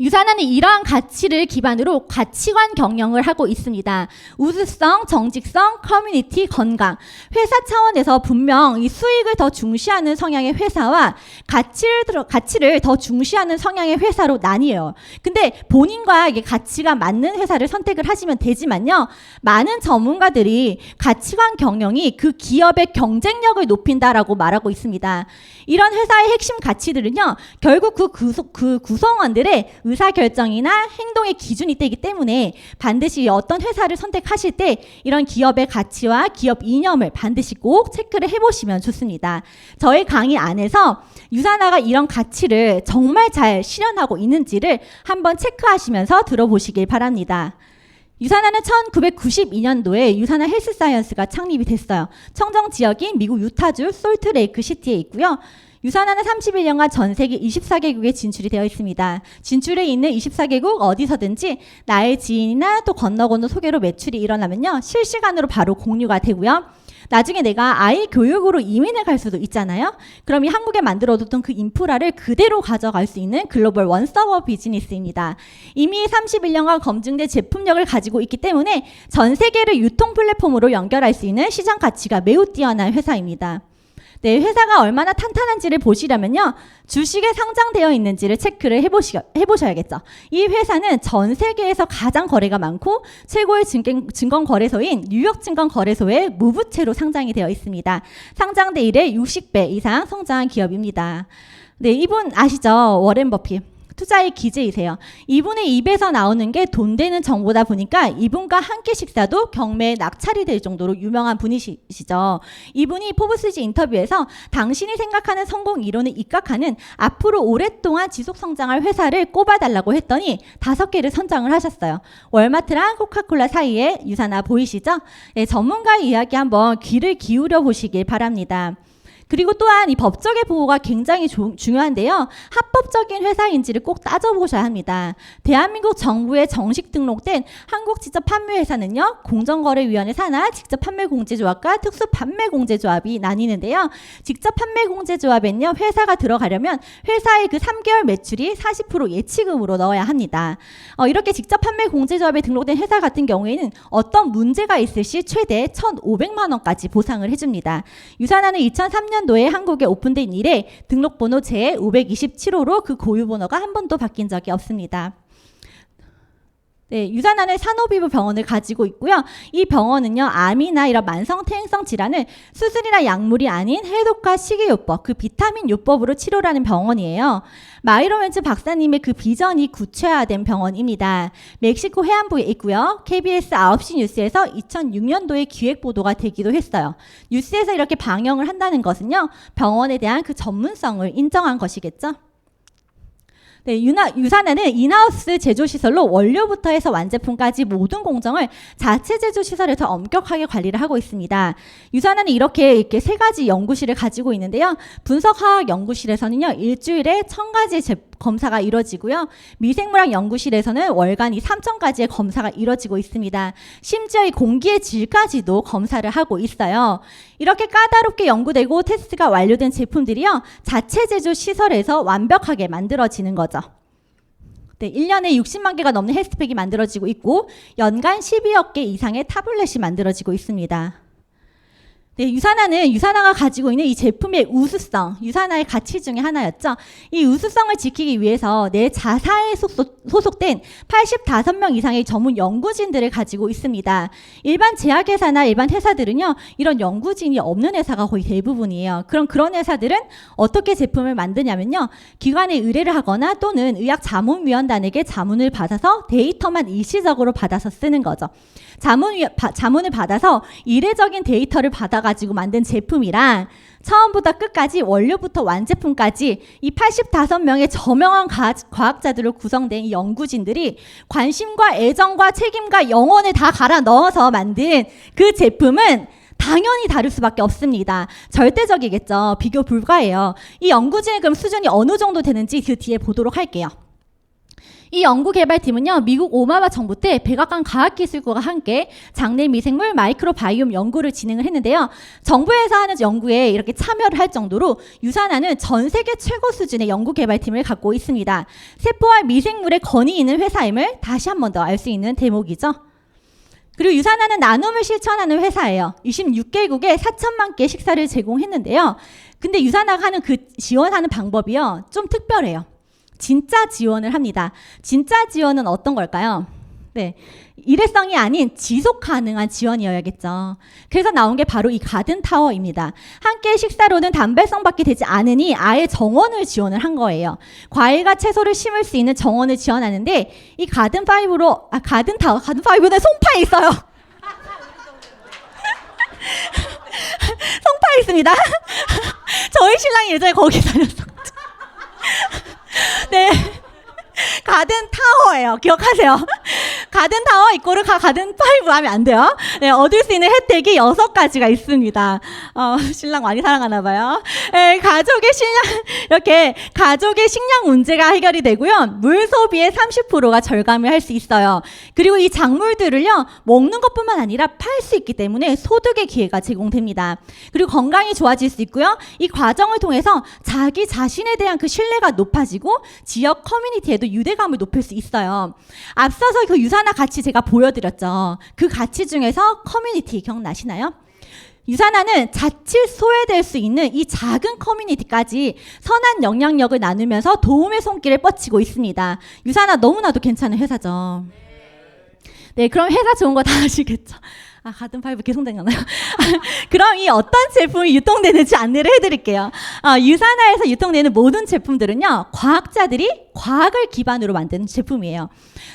유산화는 이러한 가치를 기반으로 가치관 경영을 하고 있습니다. 우수성, 정직성, 커뮤니티, 건강. 회사 차원에서 분명 이 수익을 더 중시하는 성향의 회사와 가치를 더 중시하는 성향의 회사로 나뉘어요. 근데 본인과 이게 가치가 맞는 회사를 선택을 하시면 되지만요. 많은 전문가들이 가치관 경영이 그 기업의 경쟁력을 높인다라고 말하고 있습니다. 이런 회사의 핵심 가치들은요. 결국 그 구성원들의 의사결정이나 행동의 기준이 되기 때문에 반드시 어떤 회사를 선택하실 때 이런 기업의 가치와 기업 이념을 반드시 꼭 체크를 해보시면 좋습니다. 저희 강의 안에서 유산화가 이런 가치를 정말 잘 실현하고 있는지를 한번 체크하시면서 들어보시길 바랍니다. 유산화는 1992년도에 유산화 헬스사이언스가 창립이 됐어요. 청정 지역인 미국 유타주 솔트레이크 시티에 있고요. 유산화는 31년간 전 세계 24개국에 진출이 되어 있습니다. 진출해 있는 24개국 어디서든지 나의 지인이나 또 건너 소개로 매출이 일어나면요. 실시간으로 바로 공유가 되고요. 나중에 내가 아이 교육으로 이민을 갈 수도 있잖아요. 그럼 이 한국에 만들어뒀던 그 인프라를 그대로 가져갈 수 있는 글로벌 원서버 비즈니스입니다. 이미 31년간 검증된 제품력을 가지고 있기 때문에 전 세계를 유통 플랫폼으로 연결할 수 있는 시장 가치가 매우 뛰어난 회사입니다. 네, 회사가 얼마나 탄탄한지를 보시려면요. 주식에 상장되어 있는지를 체크를 해보셔야겠죠. 이 회사는 전 세계에서 가장 거래가 많고 최고의 증권거래소인 뉴욕증권거래소에 무부채로 상장이 되어 있습니다. 상장 대일에 60배 이상 성장한 기업입니다. 네, 이분 아시죠? 워렌 버핏. 투자의 기재이세요. 이분의 입에서 나오는 게 돈 되는 정보다 보니까 이분과 한 끼 식사도 경매에 낙찰이 될 정도로 유명한 분이시죠. 이분이 포브스지 인터뷰에서 당신이 생각하는 성공 이론을 입각하는 앞으로 오랫동안 지속 성장할 회사를 꼽아달라고 했더니 5개를 선정을 하셨어요. 월마트랑 코카콜라 사이에 유산화 보이시죠? 네, 전문가의 이야기 한번 귀를 기울여 보시길 바랍니다. 그리고 또한 이 법적의 보호가 굉장히 중요한데요. 합법적인 회사인지를 꼭 따져보셔야 합니다. 대한민국 정부에 정식 등록된 한국직접판매회사는요. 공정거래위원회 산하 직접판매공제조합과 특수판매공제조합이 나뉘는데요. 직접판매공제조합엔요. 회사가 들어가려면 회사의 그 3개월 매출이 40% 예치금으로 넣어야 합니다. 이렇게 직접판매공제조합에 등록된 회사 같은 경우에는 어떤 문제가 있을 시 최대 1,500만 원까지 보상을 해줍니다. 유산화는 2003년도에 한국에 오픈된 이래 등록번호 제527호로 그 고유번호가 한 번도 바뀐 적이 없습니다. 네, 유산화는 산호비부 병원을 가지고 있고요. 이 병원은요, 암이나 이런 만성 퇴행성 질환을 수술이나 약물이 아닌 해독과 식이요법, 그 비타민 요법으로 치료를 하는 병원이에요. 마이러맨츠 박사님의 그 비전이 구체화된 병원입니다. 멕시코 해안부에 있고요. KBS 9시 뉴스에서 2006년도에 기획 보도가 되기도 했어요. 뉴스에서 이렇게 방영을 한다는 것은요, 병원에 대한 그 전문성을 인정한 것이겠죠. 네, 유산화는 인하우스 제조시설로 원료부터 해서 완제품까지 모든 공정을 자체 제조시설에서 엄격하게 관리를 하고 있습니다. 유산화는 이렇게 3가지 연구실을 가지고 있는데요. 분석화학 연구실에서는요, 일주일에 1000가지 검사가 이루어지고요. 미생물학 연구실에서는 월간 3,000가지의 검사가 이루어지고 있습니다. 심지어 이 공기의 질까지도 검사를 하고 있어요. 이렇게 까다롭게 연구되고 테스트가 완료된 제품들이요. 자체 제조 시설에서 완벽하게 만들어지는 거죠. 네, 1년에 60만 개가 넘는 헬스팩이 만들어지고 있고 연간 12억 개 이상의 타블렛이 만들어지고 있습니다. 네, 유산화가 가지고 있는 이 제품의 우수성, 유산화의 가치 중에 하나였죠. 이 우수성을 지키기 위해서 내 자사에 소속된 85명 이상의 전문 연구진들을 가지고 있습니다. 일반 제약회사나 일반 회사들은요, 이런 연구진이 없는 회사가 거의 대부분이에요. 그런 회사들은 어떻게 제품을 만드냐면요, 기관에 의뢰를 하거나 또는 의학자문위원단에게 자문을 받아서 데이터만 일시적으로 받아서 쓰는 거죠. 자문을 받아서 이례적인 데이터를 받아 모아가지고 만든 제품이랑 처음부터 끝까지 원료부터 완제품까지 이 85명의 저명한 과학자들로 구성된 이 연구진들이 관심과 애정과 책임과 영혼을 다 갈아 넣어서 만든 그 제품은 당연히 다를 수밖에 없습니다. 절대적이겠죠. 비교 불가해요. 이 연구진의 그럼 수준이 어느 정도 되는지 그 뒤에 보도록 할게요. 이 연구개발팀은요, 미국 오바마 정부 때 백악관 과학기술국과 함께 장내 미생물 마이크로바이옴 연구를 진행을 했는데요. 정부에서 하는 연구에 이렇게 참여를 할 정도로 유산화는 전 세계 최고 수준의 연구개발팀을 갖고 있습니다. 세포와 미생물의 권위 있는 회사임을 다시 한 번 더 알 수 있는 대목이죠. 그리고 유산화는 나눔을 실천하는 회사예요. 26개국에 4천만 개 식사를 제공했는데요. 근데 유산화가 하는 그 지원하는 방법이요, 좀 특별해요. 진짜 지원을 합니다. 진짜 지원은 어떤 걸까요? 네, 일회성이 아닌 지속 가능한 지원이어야겠죠. 그래서 나온 게 바로 이 가든타워입니다. 한 끼의 식사로는 단발성밖에 되지 않으니 아예 정원을 지원을 한 거예요. 과일과 채소를 심을 수 있는 정원을 지원하는데 이 가든타워는 송파에 있어요. 송파에 있습니다. 저희 신랑이 예전에 거기 다녔었죠. 네, 가든타워예요. 기억하세요. 가든타워 이꼬르 가든파이브 하면 안 돼요. 네, 얻을 수 있는 혜택이 6가지가 있습니다. 신랑 많이 사랑하나 봐요. 네, 이렇게 가족의 식량 문제가 해결이 되고요. 물 소비의 30%가 절감을 할 수 있어요. 그리고 이 작물들을요, 먹는 것뿐만 아니라 팔 수 있기 때문에 소득의 기회가 제공됩니다. 그리고 건강이 좋아질 수 있고요. 이 과정을 통해서 자기 자신에 대한 그 신뢰가 높아지고 지역 커뮤니티에도 유대감을 높일 수 있어요. 앞서서 그 유산화 가치 제가 보여드렸죠. 그 가치 중에서 커뮤니티 기억나시나요? 유산화는 자칫 소외될 수 있는 이 작은 커뮤니티까지 선한 영향력을 나누면서 도움의 손길을 뻗치고 있습니다. 유산화 너무나도 괜찮은 회사죠. 네, 그럼 회사 좋은 거 다 아시겠죠? 가든파이브 계속 생각나요. 그럼 이 어떤 제품이 유통되는지 안내를 해드릴게요. 유산화에서 유통되는 모든 제품들은요, 과학자들이 과학을 기반으로 만드는 제품이에요.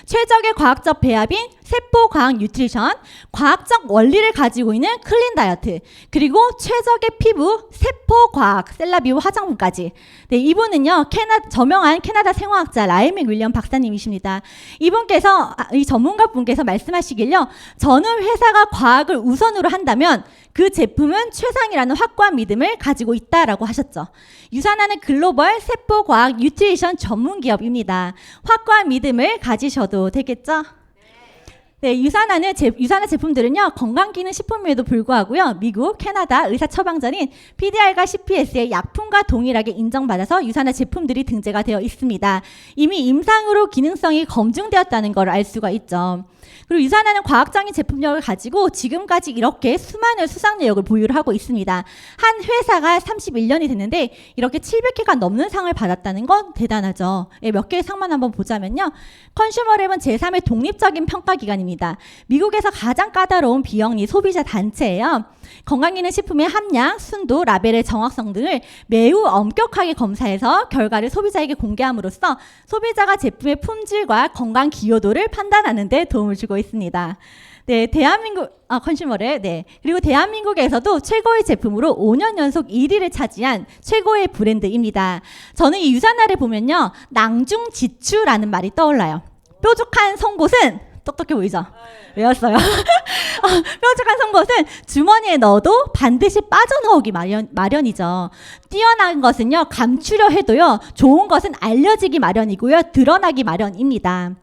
최적의 과학적 배합인 세포과학 뉴트리션, 과학적 원리를 가지고 있는 클린 다이어트, 그리고 최적의 피부, 세포과학, 셀라비오 화장품까지. 네, 이분은요, 저명한 캐나다 생화학자 라이맥 윌리엄 박사님이십니다. 이분께서, 이 전문가분께서 말씀하시길요, 저는 회사가 과학을 우선으로 한다면 그 제품은 최상이라는 확고한 믿음을 가지고 있다라고 하셨죠. 유산화는 글로벌 세포과학 뉴트리션 전문기업입니다. 확고한 믿음을 가지셔도 되겠죠? 네, 유산화 제품들은요, 건강기능식품임에도 불구하고요, 미국, 캐나다 의사처방전인 PDR과 CPS의 약품과 동일하게 인정받아서 유산화 제품들이 등재가 되어 있습니다. 이미 임상으로 기능성이 검증되었다는 걸 알 수가 있죠. 그리고 유산화는 과학적인 제품력을 가지고 지금까지 이렇게 수많은 수상력을 보유를 하고 있습니다. 한 회사가 31년이 됐는데 이렇게 700개가 넘는 상을 받았다는 건 대단하죠. 몇 개의 상만 한번 보자면요. 컨슈머랩은 제3의 독립적인 평가기관입니다. 미국에서 가장 까다로운 비영리 소비자 단체예요. 건강기능식품의 함량, 순도, 라벨의 정확성 등을 매우 엄격하게 검사해서 결과를 소비자에게 공개함으로써 소비자가 제품의 품질과 건강 기여도를 판단하는 데 도움을 주고 있습니다. 네, 컨슈머랩, 네. 그리고 대한민국에서도 최고의 제품으로 5년 연속 1위를 차지한 최고의 브랜드입니다. 저는 이 유산화를 보면요, 낭중지추라는 말이 떠올라요. 뾰족한 송곳은 똑똑해 보이죠? 외웠어요. 뾰족한 송곳은 주머니에 넣어도 반드시 빠져나오기 마련이죠. 뛰어난 것은요, 감추려 해도요, 좋은 것은 알려지기 마련이고요, 드러나기 마련입니다.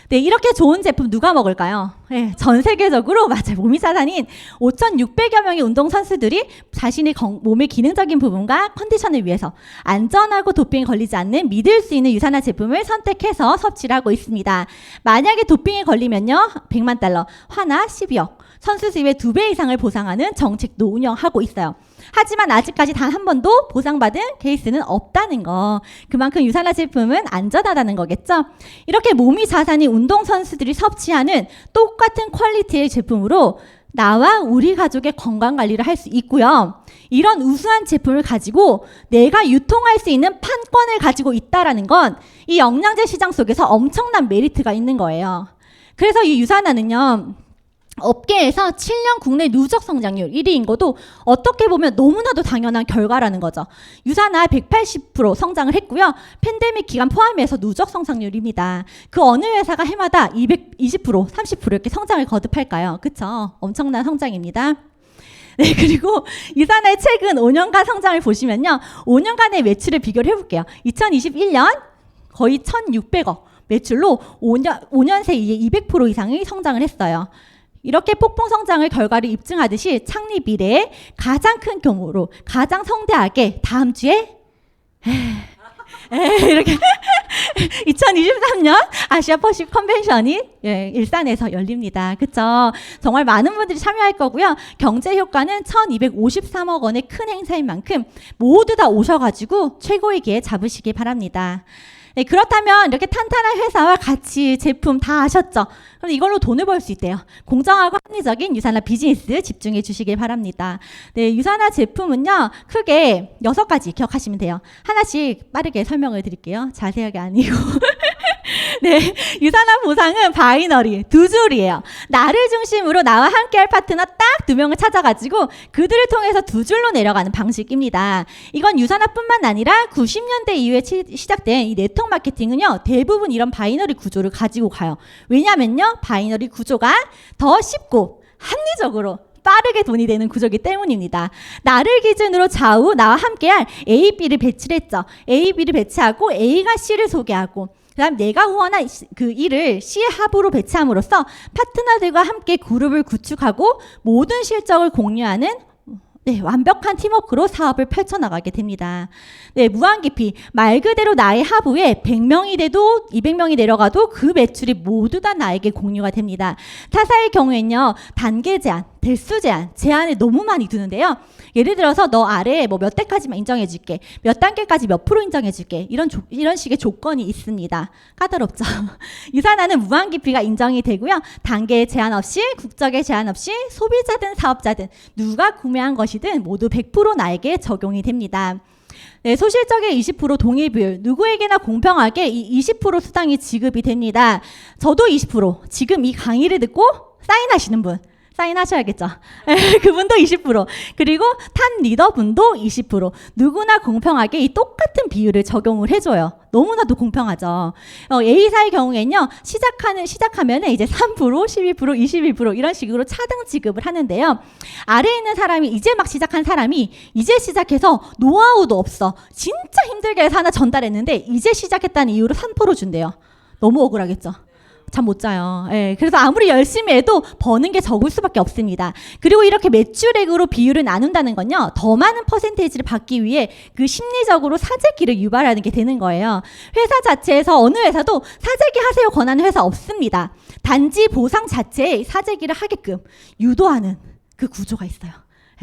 네, 이렇게 좋은 제품 누가 먹을까요? 네, 전 세계적으로 맞아요. 몸이 자산인 5,600여 명의 운동선수들이 자신의 몸의 기능적인 부분과 컨디션을 위해서 안전하고 도핑에 걸리지 않는 믿을 수 있는 유산화 제품을 선택해서 섭취를 하고 있습니다. 만약에 도핑에 걸리면요, 100만 달러, 화나 12억, 선수 수입의 2배 이상을 보상하는 정책도 운영하고 있어요. 하지만 아직까지 단 한 번도 보상받은 케이스는 없다는 거. 그만큼 유산화 제품은 안전하다는 거겠죠? 이렇게 몸이 자산인 운동선수들이 섭취하는 똑같은 퀄리티의 제품으로 나와 우리 가족의 건강관리를 할 수 있고요. 이런 우수한 제품을 가지고 내가 유통할 수 있는 판권을 가지고 있다는 건 이 영양제 시장 속에서 엄청난 메리트가 있는 거예요. 그래서 이 유산화는요, 업계에서 7년 국내 누적 성장률 1위인 것도 어떻게 보면 너무나도 당연한 결과라는 거죠. 유사나 180% 성장을 했고요. 팬데믹 기간 포함해서 누적 성장률입니다. 그 어느 회사가 해마다 220%, 30% 이렇게 성장을 거듭할까요? 그쵸? 엄청난 성장입니다. 네, 그리고 유사나의 최근 5년간 성장을 보시면요. 5년간의 매출을 비교를 해볼게요. 2021년 거의 1,600억 매출로 5년 새에 200% 이상의 성장을 했어요. 이렇게 폭풍 성장의 결과를 입증하듯이 창립 이래 가장 큰 규모로 가장 성대하게 다음 주에 이렇게 2023년 아시아 퍼십 컨벤션이 일산에서 열립니다. 그쵸? 정말 많은 분들이 참여할 거고요. 경제 효과는 1,253억 원의 큰 행사인 만큼 모두 다 오셔가지고 최고의 기회 잡으시기 바랍니다. 네, 그렇다면 이렇게 탄탄한 회사와 같이 제품 다 아셨죠? 그럼 이걸로 돈을 벌 수 있대요. 공정하고 합리적인 유산화 비즈니스 집중해 주시길 바랍니다. 네, 유산화 제품은요, 크게 6가지 기억하시면 돼요. 하나씩 빠르게 설명을 드릴게요. 자세하게 아니고. 네, 유산화 보상은 바이너리, 두 줄이에요. 나를 중심으로 나와 함께할 파트너 딱 2명을 찾아가지고 그들을 통해서 두 줄로 내려가는 방식입니다. 이건 유산화뿐만 아니라 90년대 이후에 시작된 이 네트워크 마케팅은요, 대부분 이런 바이너리 구조를 가지고 가요. 왜냐면요, 바이너리 구조가 더 쉽고 합리적으로 빠르게 돈이 되는 구조이기 때문입니다. 나를 기준으로 좌우 나와 함께할 A, B를 배치를 했죠. A, B를 배치하고 A가 C를 소개하고 그다음 내가 후원한 그 일을 C의 합으로 배치함으로써 파트너들과 함께 그룹을 구축하고 모든 실적을 공유하는 완벽한 팀워크로 사업을 펼쳐나가게 됩니다. 네, 무한기피. 말 그대로 나의 하부에 100명이 돼도 200명이 내려가도 그 매출이 모두 다 나에게 공유가 됩니다. 타사의 경우에는요, 단계 제한, 대수 제한, 제한을 너무 많이 두는데요. 예를 들어서 너 아래에 뭐 몇 대까지만 인정해줄게. 몇 단계까지 몇 프로 인정해줄게. 이런 식의 조건이 있습니다. 까다롭죠. 유산화는 무한기피가 인정이 되고요. 단계에 제한 없이, 국적에 제한 없이 소비자든 사업자든 누가 구매한 것이든 모두 100% 나에게 적용이 됩니다. 네, 소실적의 20% 동일 비율, 누구에게나 공평하게 이 20% 수당이 지급이 됩니다. 저도 20%, 지금 이 강의를 듣고 사인하시는 분, 사인하셔야겠죠. 그분도 20%, 그리고 탑 리더분도 20%, 누구나 공평하게 이 똑같은 비율을 적용을 해줘요. 너무나도 공평하죠. A사의 경우에는요, 시작하면은 이제 3%, 12%, 21% 이런 식으로 차등 지급을 하는데요. 아래에 있는 사람이 이제 막 시작한 사람이 이제 시작해서 노하우도 없어. 진짜 힘들게 해서 하나 전달했는데 이제 시작했다는 이유로 3% 준대요. 너무 억울하겠죠. 잠 못 자요. 예, 그래서 아무리 열심히 해도 버는 게 적을 수밖에 없습니다. 그리고 이렇게 매출액으로 비율을 나눈다는 건요, 더 많은 퍼센테이지를 받기 위해 그 심리적으로 사재기를 유발하는 게 되는 거예요. 회사 자체에서 어느 회사도 사재기 하세요 권하는 회사 없습니다. 단지 보상 자체에 사재기를 하게끔 유도하는 그 구조가 있어요.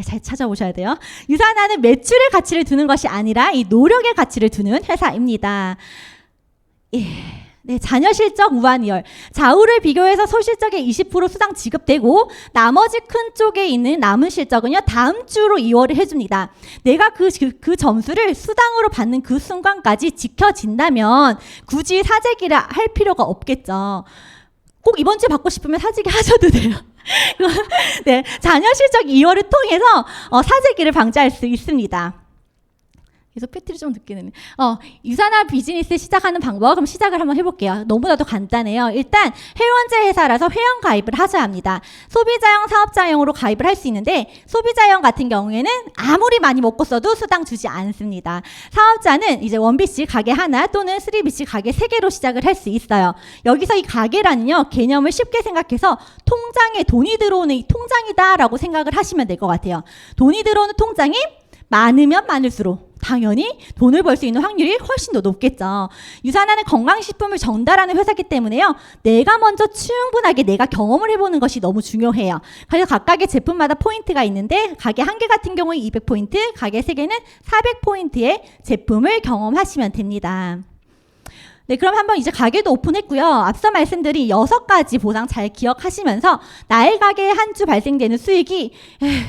잘 찾아보셔야 돼요. 유산화는 매출의 가치를 두는 것이 아니라 이 노력의 가치를 두는 회사입니다. 예. 네, 자녀 실적 무한이열. 좌우를 비교해서 소실적의 20% 수당 지급되고 나머지 큰 쪽에 있는 남은 실적은요, 다음 주로 이월을 해줍니다. 내가 그 점수를 수당으로 받는 그 순간까지 지켜진다면 굳이 사재기를 할 필요가 없겠죠. 꼭 이번 주에 받고 싶으면 사재기 하셔도 돼요. 네, 자녀 실적 2월을 통해서 사재기를 방지할 수 있습니다. 계속 PPT를 좀 늦게 내네. 유산화 비즈니스 시작하는 방법, 그럼 시작을 한번 해볼게요. 너무나도 간단해요. 일단 회원제 회사라서 회원 가입을 하셔야 합니다. 소비자형, 사업자형으로 가입을 할 수 있는데 소비자형 같은 경우에는 아무리 많이 먹고 써도 수당 주지 않습니다. 사업자는 이제 1BC 가게 하나 또는 3BC 가게 3개로 시작을 할 수 있어요. 여기서 이 가게라는요, 개념을 쉽게 생각해서 통장에 돈이 들어오는 이 통장이다라고 생각을 하시면 될 것 같아요. 돈이 들어오는 통장이 많으면 많을수록 당연히 돈을 벌 수 있는 확률이 훨씬 더 높겠죠. 유산화는 건강식품을 전달하는 회사이기 때문에요, 내가 먼저 충분하게 내가 경험을 해보는 것이 너무 중요해요. 그래서 각각의 제품마다 포인트가 있는데 가게 1개 같은 경우에 200포인트, 가게 3개는 400포인트의 제품을 경험하시면 됩니다. 네, 그럼 한번 이제 가게도 오픈했고요. 앞서 말씀드린 6가지 보상 잘 기억하시면서 나의 가게에 한 주 발생되는 수익이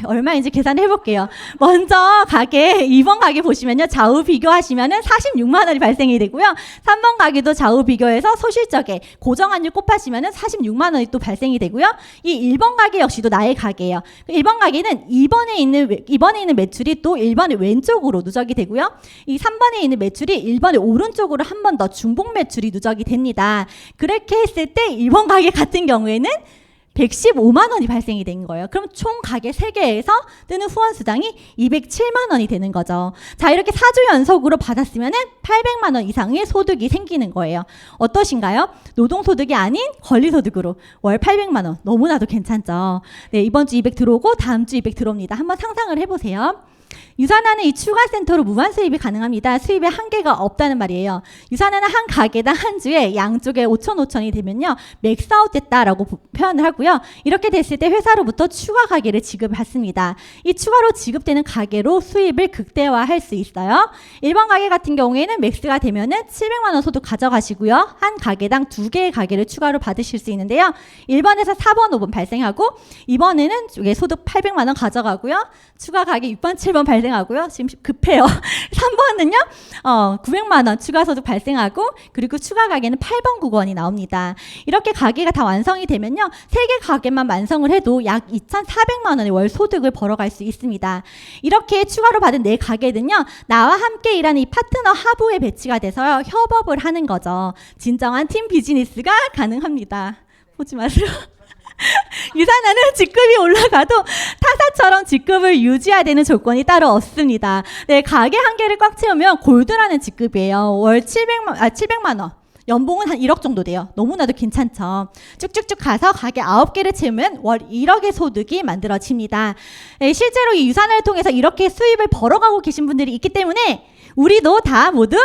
얼마인지 계산해 볼게요. 먼저 가게 2번 가게 보시면요. 좌우 비교하시면은 46만 원이 발생이 되고요. 3번 가게도 좌우 비교해서 소실적에 고정환율 곱하시면은 46만 원이 또 발생이 되고요. 이 1번 가게 역시도 나의 가게예요. 1번 가게는 2번에 있는 매출이 또 1번의 왼쪽으로 누적이 되고요. 이 3번에 있는 매출이 1번의 오른쪽으로 한 번 더 중복 매출이 누적이 됩니다. 그렇게 했을 때 1번 가게 같은 경우에는 115만 원이 발생이 된 거예요. 그럼 총 가게 3개에서 뜨는 후원 수당이 207만 원이 되는 거죠. 자, 이렇게 4주 연속으로 받았으면 800만 원 이상의 소득이 생기는 거예요. 어떠신가요? 노동소득이 아닌 권리소득으로 월 800만 원. 너무나도 괜찮죠. 네, 이번 주 200 들어오고 다음 주 200 들어옵니다. 한번 상상을 해보세요. 유산하는 이 추가센터로 무한 수입이 가능합니다. 수입에 한계가 없다는 말이에요. 유산하는 한 가게당 한 주에 양쪽에 5,000이 되면요. 맥스아웃 됐다라고 표현을 하고요. 이렇게 됐을 때 회사로부터 추가 가게를 지급받습니다. 이 추가로 지급되는 가게로 수입을 극대화할 수 있어요. 1번 가게 같은 경우에는 맥스가 되면은 700만 원 소득 가져가시고요. 한 가게당 2개의 가게를 추가로 받으실 수 있는데요. 1번에서 4번, 5번 발생하고 2번에는 소득 800만 원 가져가고요. 추가 가게 6번, 7번 발생하고요. 지금 급해요. 3번은요. 900만 원 추가 소득 발생하고 그리고 추가 가게는 8번, 9번이 나옵니다. 이렇게 가게가 다 완성이 되면요. 3개 가게만 완성을 해도 약 2,400만 원의 월 소득을 벌어갈 수 있습니다. 이렇게 추가로 받은 4가게는요. 나와 함께 일하는 이 파트너 하부에 배치가 돼서 협업을 하는 거죠. 진정한 팀 비즈니스가 가능합니다. 보지 마세요. 유산하는 직급이 올라가도 타사처럼 직급을 유지해야 되는 조건이 따로 없습니다. 네, 가게 한 개를 꽉 채우면 골드라는 직급이에요. 월 700만 원. 연봉은 한 1억 정도 돼요. 너무나도 괜찮죠. 쭉쭉쭉 가서 가게 9개를 채우면 월 1억의 소득이 만들어집니다. 네, 실제로 이 유산을 통해서 이렇게 수입을 벌어가고 계신 분들이 있기 때문에 우리도 다 모두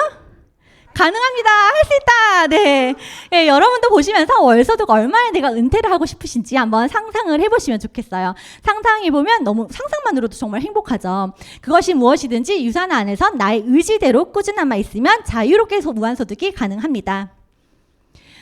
가능합니다. 할 수 있다. 네. 네, 여러분도 보시면서 월소득 얼마에 내가 은퇴를 하고 싶으신지 한번 상상을 해보시면 좋겠어요. 상상해보면 너무 상상만으로도 정말 행복하죠. 그것이 무엇이든지 유산 안에서 나의 의지대로 꾸준함만 있으면 자유롭게 무한소득이 가능합니다.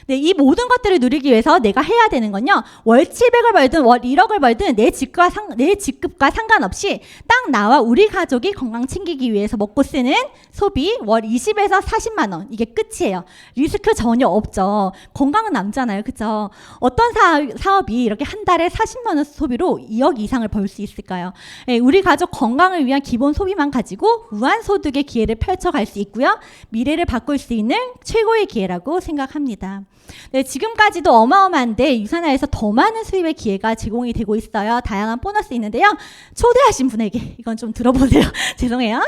네, 이 모든 것들을 누리기 위해서 내가 해야 되는 건요. 월 700을 벌든 월 1억을 벌든 내 직급과 상관없이 딱 나와 우리 가족이 건강 챙기기 위해서 먹고 쓰는 소비 월 20에서 40만 원. 이게 끝이에요. 리스크 전혀 없죠. 건강은 남잖아요. 그죠? 어떤 사업이 이렇게 한 달에 40만 원 소비로 2억 이상을 벌 수 있을까요? 네, 우리 가족 건강을 위한 기본 소비만 가지고 무한 소득의 기회를 펼쳐갈 수 있고요. 미래를 바꿀 수 있는 최고의 기회라고 생각합니다. 네, 지금까지도 어마어마한데 유산화에서 더 많은 수입의 기회가 제공이 되고 있어요. 다양한 보너스 있는데요. 초대하신 분에게 이건 좀 들어보세요. 죄송해요.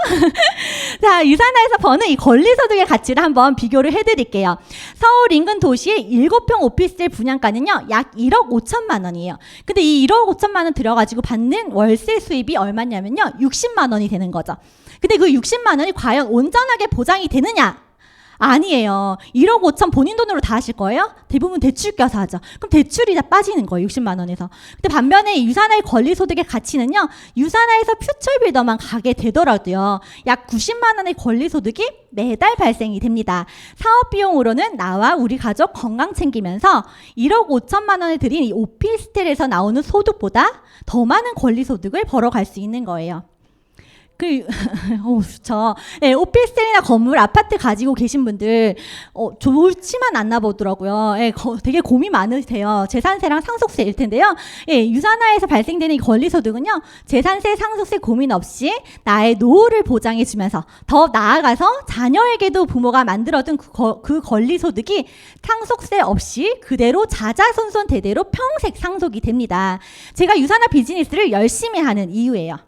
자, 유산화에서 버는 이 권리소득의 가치를 한번 비교를 해드릴게요. 서울 인근 도시의 7평 오피스텔 분양가는요. 약 1억 5천만 원이에요. 근데 이 1억 5천만 원 들여가지고 받는 월세 수입이 얼마냐면요. 60만 원이 되는 거죠. 근데 그 60만 원이 과연 온전하게 보장이 되느냐? 아니에요. 1억 5천 본인 돈으로 다 하실 거예요? 대부분 대출 껴서 하죠. 그럼 대출이 다 빠지는 거예요. 60만 원에서. 근데 반면에 유산화의 권리소득의 가치는요. 유산화에서 퓨처빌더만 가게 되더라도요. 약 90만 원의 권리소득이 매달 발생이 됩니다. 사업비용으로는 나와 우리 가족 건강 챙기면서 1억 5천만 원을 들인 이 오피스텔에서 나오는 소득보다 더 많은 권리소득을 벌어갈 수 있는 거예요. 좋죠. 네, 오피스텔이나 건물, 아파트 가지고 계신 분들, 좋지만 않나 보더라고요. 네, 되게 고민 많으세요. 재산세랑 상속세일 텐데요. 네, 유산화에서 발생되는 이 권리소득은요, 재산세, 상속세 고민 없이 나의 노후를 보장해주면서 더 나아가서 자녀에게도 부모가 만들어둔 그 권리소득이 상속세 없이 그대로 자자손손 대대로 평생 상속이 됩니다. 제가 유산화 비즈니스를 열심히 하는 이유예요.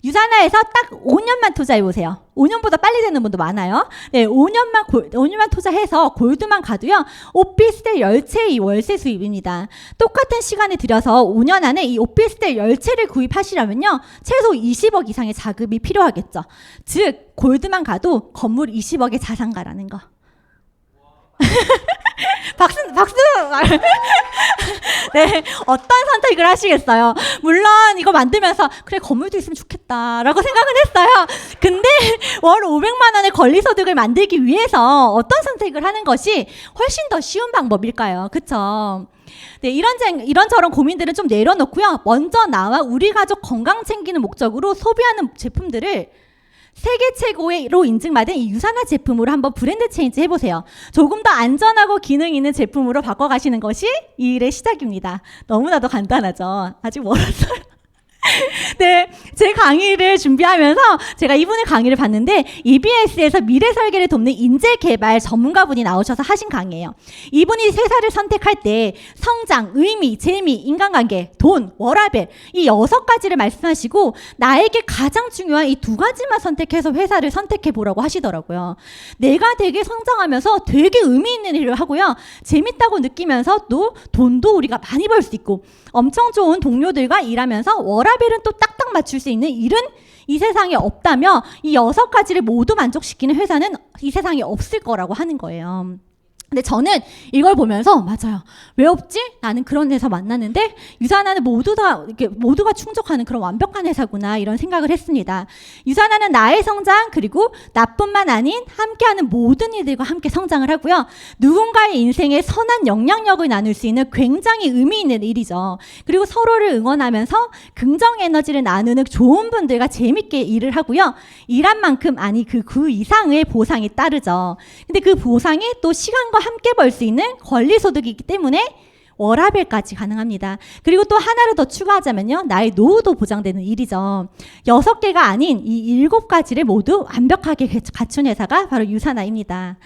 유산화에서 딱 5년만 투자해보세요. 5년보다 빨리 되는 분도 많아요. 네, 5년만 투자해서 골드만 가도요, 오피스텔 10채의 이 월세 수입입니다. 똑같은 시간에 들여서 5년 안에 이 오피스텔 10채를 구입하시려면요, 최소 20억 이상의 자금이 필요하겠죠. 즉, 골드만 가도 건물 20억의 자산가라는 거. 박수! 네, 어떤 선택을 하시겠어요? 물론 이거 만들면서 그래 건물도 있으면 좋겠다라고 생각은 했어요. 근데 월 500만 원의 권리소득을 만들기 위해서 어떤 선택을 하는 것이 훨씬 더 쉬운 방법일까요? 그쵸? 네, 이런저런 고민들은 좀 내려놓고요. 먼저 나와 우리 가족 건강 챙기는 목적으로 소비하는 제품들을 세계 최고로 인증받은 이 유산화 제품으로 한번 브랜드 체인지 해보세요. 조금 더 안전하고 기능 있는 제품으로 바꿔가시는 것이 이 일의 시작입니다. 너무나도 간단하죠. 아직 멀었어요. 네, 제 강의를 준비하면서 제가 이분의 강의를 봤는데 EBS에서 미래 설계를 돕는 인재 개발 전문가분이 나오셔서 하신 강의예요. 이분이 회사를 선택할 때 성장, 의미, 재미, 인간관계, 돈, 워라밸 이 6가지를 말씀하시고 나에게 가장 중요한 이 2가지만 선택해서 회사를 선택해 보라고 하시더라고요. 내가 되게 성장하면서 되게 의미 있는 일을 하고요. 재밌다고 느끼면서 또 돈도 우리가 많이 벌 수 있고 엄청 좋은 동료들과 일하면서 워라밸은 또 딱딱 맞출 수 있는 일은 이 세상에 없다며 이 6가지를 모두 만족시키는 회사는 이 세상에 없을 거라고 하는 거예요. 근데 저는 이걸 보면서 맞아요. 왜 없지? 나는 그런 회사 만났는데 유산화는 모두가 충족하는 그런 완벽한 회사구나 이런 생각을 했습니다. 유산화는 나의 성장 그리고 나뿐만 아닌 함께하는 모든 이들과 함께 성장을 하고요. 누군가의 인생에 선한 영향력을 나눌 수 있는 굉장히 의미 있는 일이죠. 그리고 서로를 응원하면서 긍정 에너지를 나누는 좋은 분들과 재밌게 일을 하고요. 일한 만큼 아니 그 이상의 보상이 따르죠. 근데 그 보상이 또 시간과 함께 벌 수 있는 권리소득이기 때문에 워라밸까지 가능합니다. 그리고 또 하나를 더 추가하자면요. 나의 노후도 보장되는 일이죠. 6개가 아닌 이 7가지를 모두 완벽하게 갖춘 회사가 바로 유산화입니다.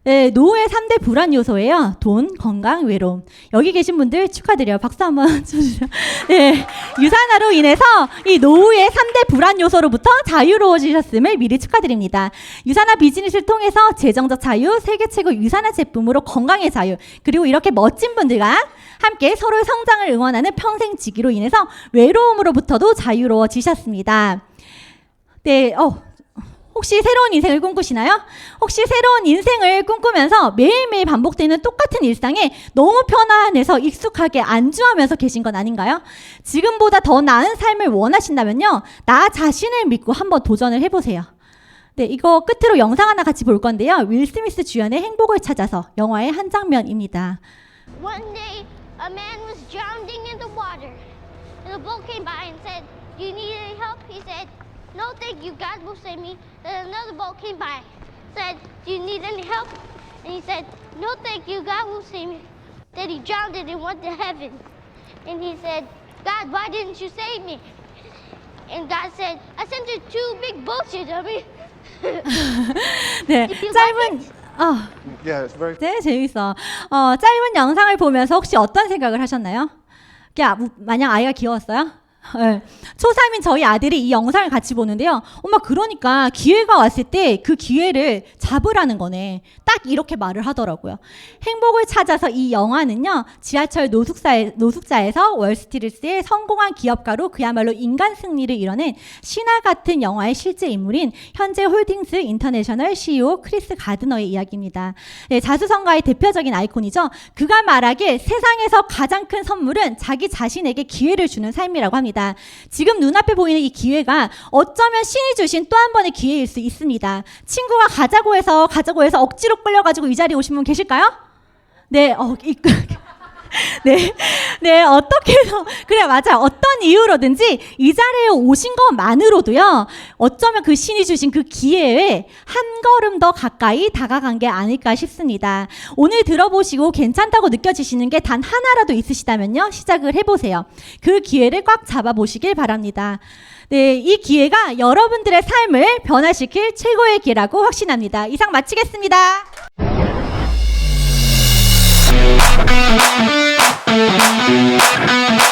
네, 노후의 3대 불안 요소예요. 돈, 건강, 외로움. 여기 계신 분들 축하드려요. 박수 한번 쳐주세요. 네, 유산화로 인해서 이 노후의 3대 불안 요소로부터 자유로워지셨음을 미리 축하드립니다. 유산화 비즈니스를 통해서 재정적 자유, 세계 최고 유산화 제품으로 건강의 자유, 그리고 이렇게 멋진 분들과 함께 서로의 성장을 응원하는 평생지기로 인해서 외로움으로부터도 자유로워지셨습니다. 네, 혹시 새로운 인생을 꿈꾸시나요? 혹시 새로운 인생을 꿈꾸면서 매일매일 반복되는 똑같은 일상에 너무 편안해서 익숙하게 안주하면서 계신 건 아닌가요? 지금보다 더 나은 삶을 원하신다면요. 나 자신을 믿고 한번 도전을 해보세요. 네, 이거 끝으로 영상 하나 같이 볼 건데요. 윌 스미스 주연의 행복을 찾아서 영화의 한 장면입니다. One day, a man was drowning in the water. And a boat came by and said, "Do you need any help?" He said, "No, thank you. God will save me." Then another boat came by, said, "Do you need any help?" And he said, "No, thank you. God will save me." Then he drowned and went to heaven. And he said, "God, why didn't you save me?" And God said, "I sent you 2 big boats, you dummy." 네, 짧은 Yeah, it's very. 네, 재밌어. 짧은 영상을 보면서 혹시 어떤 생각을 하셨나요? 만약 아이가 귀여웠어요? 네. 초3인 저희 아들이 이 영상을 같이 보는데요. 엄마 그러니까 기회가 왔을 때 그 기회를 잡으라는 거네. 딱 이렇게 말을 하더라고요. 행복을 찾아서 이 영화는요. 지하철 노숙자에서 월스트리트의 성공한 기업가로 그야말로 인간 승리를 이뤄낸 신화 같은 영화의 실제 인물인 현재 홀딩스 인터내셔널 CEO 크리스 가드너의 이야기입니다. 네, 자수성가의 대표적인 아이콘이죠. 그가 말하길 세상에서 가장 큰 선물은 자기 자신에게 기회를 주는 삶이라고 합니다. 지금 눈앞에 보이는 이 기회가 어쩌면 신이 주신 또 한 번의 기회일 수 있습니다. 친구가 가자고 해서 억지로 끌려가지고 이 자리에 오신 분 계실까요? 네, 네, 어떻게 해서, 그래, 맞아요. 어떤 이유로든지 이 자리에 오신 것만으로도요, 어쩌면 그 신이 주신 그 기회에 한 걸음 더 가까이 다가간 게 아닐까 싶습니다. 오늘 들어보시고 괜찮다고 느껴지시는 게 단 하나라도 있으시다면요, 시작을 해보세요. 그 기회를 꽉 잡아보시길 바랍니다. 네, 이 기회가 여러분들의 삶을 변화시킬 최고의 기회라고 확신합니다. 이상 마치겠습니다. Thank you.